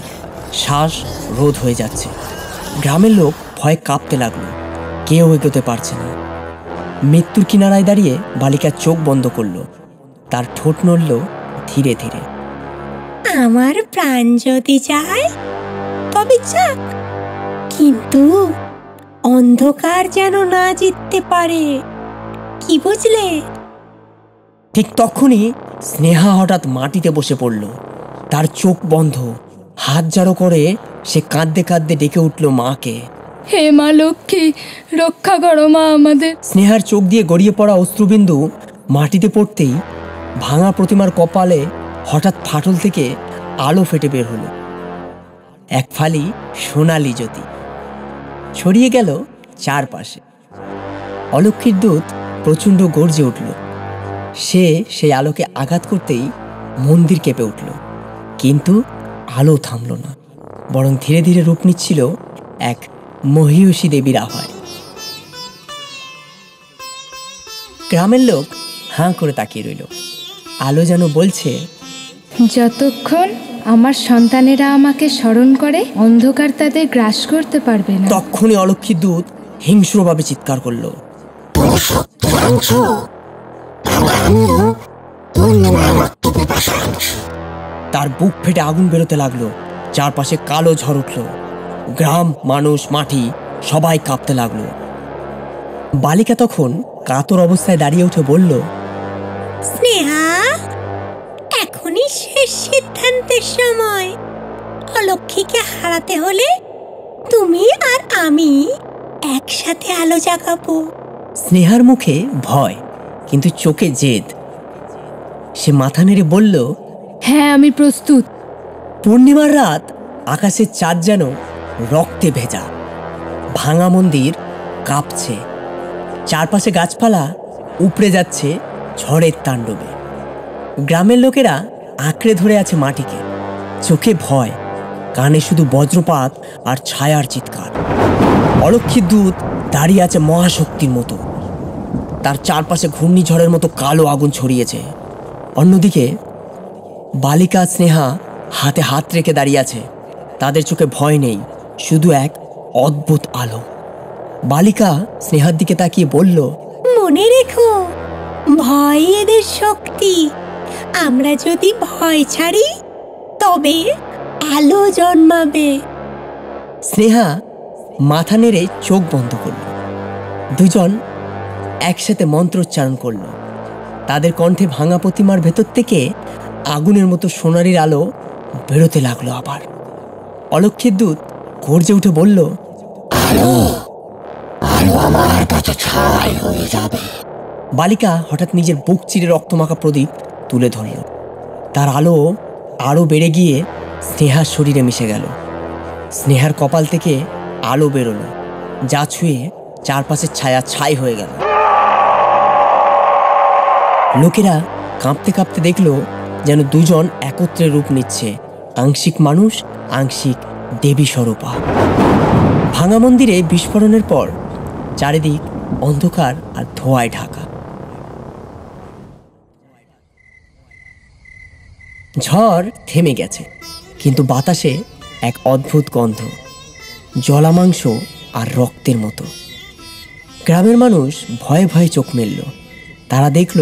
শ্বাস রোধ হয়ে যাচ্ছে। গ্রামের লোক ভয়ে কাঁপতে লাগলো, কেউ এগোতে পারছে না। মৃত্যুর কিনারায় দাঁড়িয়ে বালিকার চোখ বন্ধ করলো, তার ঠোঁট নড়ল ধীরে ধীরে। আমার প্রাণ যদি যায় তবে যাক, কিন্তু অন্ধকার যেন না জিততে পারে, কি বুঝলে? ঠিক তখনই স্নেহা হঠাৎ মাটিতে বসে পড়ল, তার চোখ বন্ধ, হাত জাড়ো করে সে কাঁদতে কাঁদতে ডেকে উঠল মাকে। হে মা লক্ষ্মী, রক্ষা করো মা আমাদের। স্নেহার চোখ দিয়ে গড়িয়ে পড়া অশ্রুবিন্দু মাটিতে পড়তেই ভাঙা প্রতিমার কপালে হঠাৎ ফাটল থেকে আলো ফেটে বের হলো। এক ফালি সোনালি জ্যোতি ছড়িয়ে গেল চারপাশে। অলক্ষীর দূত প্রচণ্ড গর্জে উঠল। সে সেই আলোকে আঘাত করতেই মন্দির কেঁপে উঠল, কিন্তু আলো থামল না, বরং ধীরে ধীরে রূপ নিচ্ছিল এক মহিষী দেবীর আভায়। গ্রামের লোক হাঁ করে তাকিয়ে রইল। আলো যেন বলছে, যতক্ষণ আমার সন্তানেরা আমাকে স্মরণ করে অন্ধকার তাদের গ্রাস করতে পারবে না। তখনই অলক্ষীর দূত হিংস্রভাবে চিৎকার করলো, তার বুক ফেটে আগুন বেরোতে লাগলো। চারপাশে কালো ঝড় উঠল। গ্রাম, মানুষ, মাটি সবাই কাঁপতে লাগলো। বালিকা তখন কাতর অবস্থায় দাঁড়িয়ে উঠে বলল, স্নেহা, এখনই শেষ সিদ্ধান্তের সময়। অলক্ষীকে হারাতে হলে তুমি আর আমি একসাথে আলো জাগাবো। স্নেহার মুখে ভয়, কিন্তু চোখে জেদ। সে মাথা নেড়ে বলল, হ্যাঁ, আমি প্রস্তুত। পূর্ণিমার রাত, আকাশের চাঁদ যেন রক্তে ভেজা। ভাঙা মন্দির কাঁপছে। চারপাশে গাছপালা উপড়ে যাচ্ছে ঝড়ের তাণ্ডবে। গ্রামের লোকেরা আঁকড়ে ধরে আছে মাটিকে। চোখে ভয়, কানে শুধু বজ্রপাত আর ছায়ার চিৎকার। অলক্ষীর দূত দাঁড়িয়ে আছে মহাশক্তির মতো। তার চারপাশে ঘূর্ণিঝড়ের মতো কালো আগুন ছড়িয়েছে। অন্যদিকে বালিকা স্নেহা হাতে হাত রেখে দাঁড়িয়ে আছে। তাদের চোখে ভয় নেই, শুধু এক অদ্ভুত আলো। বালিকা স্নেহার দিকে তাকিয়ে বলল, মনে রেখো, ভয় এদের শক্তি। আমরা যদি ভয় ছাড়ি তবে আলো জন্মাবে। স্নেহা মাথা নেড়ে চোখ বন্ধ করল। দুজন একসাথে মন্ত্রোচ্চারণ করল। তাদের কণ্ঠে ভাঙা প্রতিমার ভেতর থেকে আগুনের মতো সোনারির আলো বেরোতে লাগলো। আবার অলক্ষীর দূত গর্জে উঠে বলল, আলো, আলো আমার কাছে ছাই হয়ে যাবে। বালিকা হঠাৎ নিজের বুক চিরে রক্তমাখা প্রদীপ তুলে ধরল। তার আলো আরো বেড়ে গিয়ে স্নেহার শরীরে মিশে গেল। স্নেহার কপাল থেকে আলো বেরোলো, যা ছুঁয়ে চারপাশের ছায়া ছাই হয়ে গেল। লোকেরা কাঁপতে কাঁপতে দেখলো যেন দুজন একত্রে রূপ নিচ্ছে, আংশিক মানুষ, আংশিক দেবী স্বরূপা। ভাঙা মন্দিরে বিস্ফোরণের পর চারিদিক অন্ধকার আর ধোঁয়ায় ঢাকা। ঝড় থেমে গেছে, কিন্তু বাতাসে এক অদ্ভুত গন্ধ, জলামাংস আর রক্তের মতো। গ্রামের মানুষ ভয়ে ভয়ে চোখ মেলল। তারা দেখল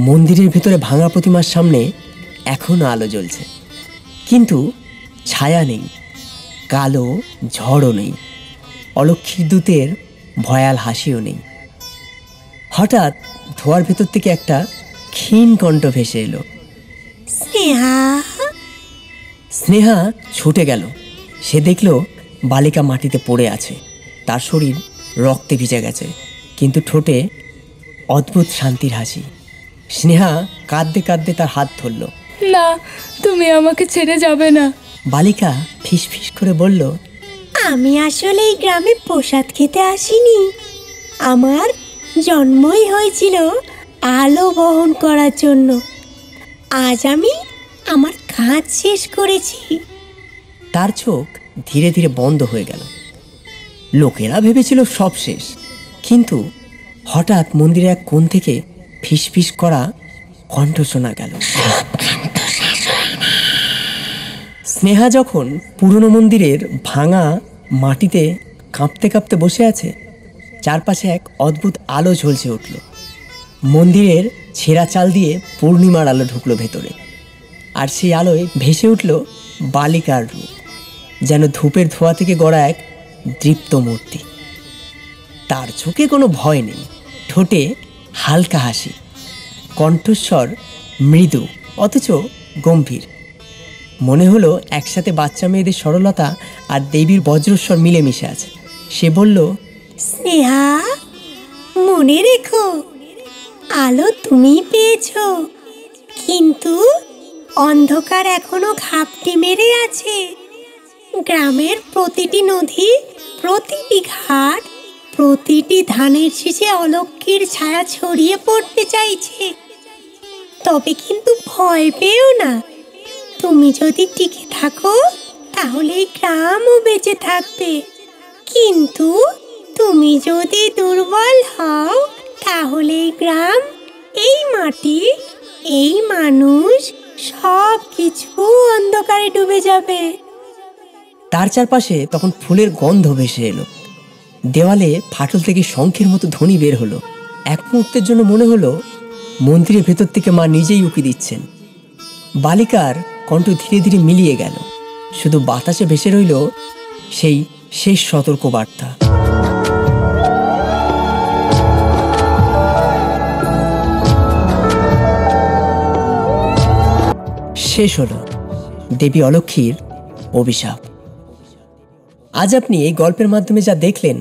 মন্দিরের ভেতরে ভাঙা প্রতিমার সামনে এখনো আলো জ্বলছে, কিন্তু ছায়া নেই, কালো ঝড়ও নেই, অলক্ষীর দূতের ভয়াল হাসিও নেই। হঠাৎ ধোয়ার ভেতর থেকে একটা ক্ষীণ কণ্ঠ ভেসে এলো, স্নেহা। স্নেহা ছুটে গেল। সে দেখল বালিকা মাটিতে পড়ে আছে। তার শরীর রক্তে ভিজে গেছে, কিন্তু ঠোঁটে অদ্ভুত শান্তির হাসি। স্নেহা কাঁদতে কাঁদতে তার হাত ধরল। না, তুমি আমাকে ছেড়ে যাবে না। বালিকা ফিস ফিস করে বলল, আমি আসলে এই গ্রামে প্রসাদ খেতে আসিনি। আমার জন্মই হয়েছিল আলো বহন করার জন্য। আজ আমি আমার কাজ শেষ করেছি। তার চোখ ধীরে ধীরে বন্ধ হয়ে গেল। লোকেরা ভেবেছিল সব শেষ, কিন্তু হঠাৎ মন্দিরের এক কোণ থেকে ফিস ফিস করা কণ্ঠ শোনা গেল। স্নেহা যখন পুরনো মন্দিরের ভাঙা মাটিতে কাঁপতে কাঁপতে বসে আছে, চারপাশে এক অদ্ভুত আলো ঝলসে উঠল। মন্দিরের ছেঁড়া চাল দিয়ে পূর্ণিমার আলো ঢুকলো ভেতরে, আর সেই আলোয় ভেসে উঠল বালিকার রূপ, যেন ধূপের ধোঁয়া থেকে গড়া এক দৃপ্ত মূর্তি। তার চোখে কোনো ভয় নেই, ঠোঁটে হালকা হাসি, কণ্ঠস্বর মৃদু অথচ গম্ভীর। মনে হলো একসাথে বাচ্চা মেয়েদের সরলতা আর দেবীর বজ্রস্বর মিলেমিশে আছে। সে বলল, স্নেহা, মনে রেখো, আলো তুমি পেয়েছো, কিন্তু অন্ধকার এখনো ঘাপটি মেরে আছে। গ্রামের প্রতিটি নদী, প্রতিটি ঘাট, প্রতিটি ধানের শীষে অলক্ষীর ছায়া ছড়িয়ে পড়তে চাইছে। তবে কিন্তু ভয় পেও না। তুমি যদি টিকে থাকো তাহলে এই গ্রামও বেঁচে থাকবে, কিন্তু তুমি যদি দুর্বল হও তাহলে এই গ্রাম এই মাটি, এই মানুষ, সব কিছু অন্ধকারে ডুবে যাবে। তার চারপাশে তখন ফুলের গন্ধ ভেসে এলো। দেওয়ালে ফাটল থেকে শঙ্খের মতো ধ্বনি বের হলো। এক মুহূর্তের জন্য মনে হলো মন্দিরের ভেতর থেকে মা নিজেই উকি দিচ্ছেন। বালিকার কণ্ঠ ধীরে ধীরে মিলিয়ে গেল। শুধু বাতাসে ভেসে রইল সেই শেষ সতর্কবার্তা। শেষ হলো দেবী অলক্ষ্মীর অভিশাপ। আজ আপনি এই গল্পের মাধ্যমে যা দেখলেন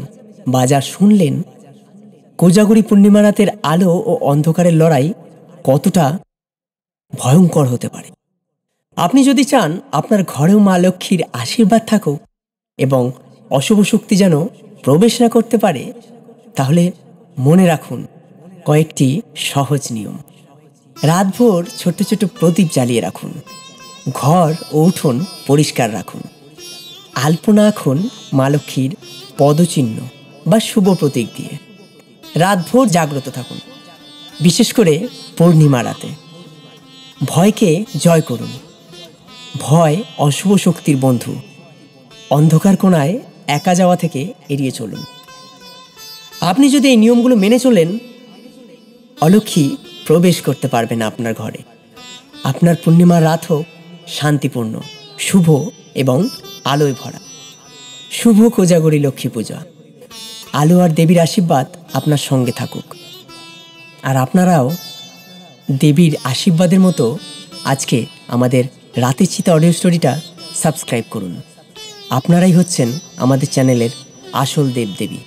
বা যা শুনলেন, কোজাগরী পূর্ণিমা রাতের আলো ও অন্ধকারের লড়াই কতটা ভয়ঙ্কর হতে পারে। আপনি যদি চান আপনার ঘরেও মা লক্ষ্মীর আশীর্বাদ থাকুক এবং অশুভ শক্তি যেন প্রবেশ না করতে পারে, তাহলে মনে রাখুন কয়েকটি সহজ নিয়ম। রাতভর ছোট ছোট প্রদীপ জ্বালিয়ে রাখুন। ঘর ও উঠোন পরিষ্কার রাখুন। আলপনা আঁকুন মা লক্ষ্মীর পদচিহ্ন বা শুভ প্রতীক দিয়ে। রাতভর জাগ্রত থাকুন, বিশেষ করে পূর্ণিমা রাতে। ভয়কে জয় করুন। ভয় অশুভ শক্তির বন্ধু। অন্ধকার কোণায় একা যাওয়া থেকে এড়িয়ে চলুন। আপনি যদি এই নিয়মগুলো মেনে চলেন, অলক্ষ্মী প্রবেশ করতে পারবে না আপনার ঘরে। আপনার পূর্ণিমার রাত হোক শান্তিপূর্ণ, শুভ এবং আলোয় ভরা। শুভ কোজাগরী লক্ষ্মী পূজা। আলো আর দেবীর আশীর্বাদ আপনার সঙ্গে থাকুক। আর আপনারাও দেবীর আশীর্বাদের মতো আজকে আমাদের রাতের চিতা অডিও স্টোরিটা সাবস্ক্রাইব করুন। আপনারাই হচ্ছেন আমাদের চ্যানেলের আসল দেবদেবী।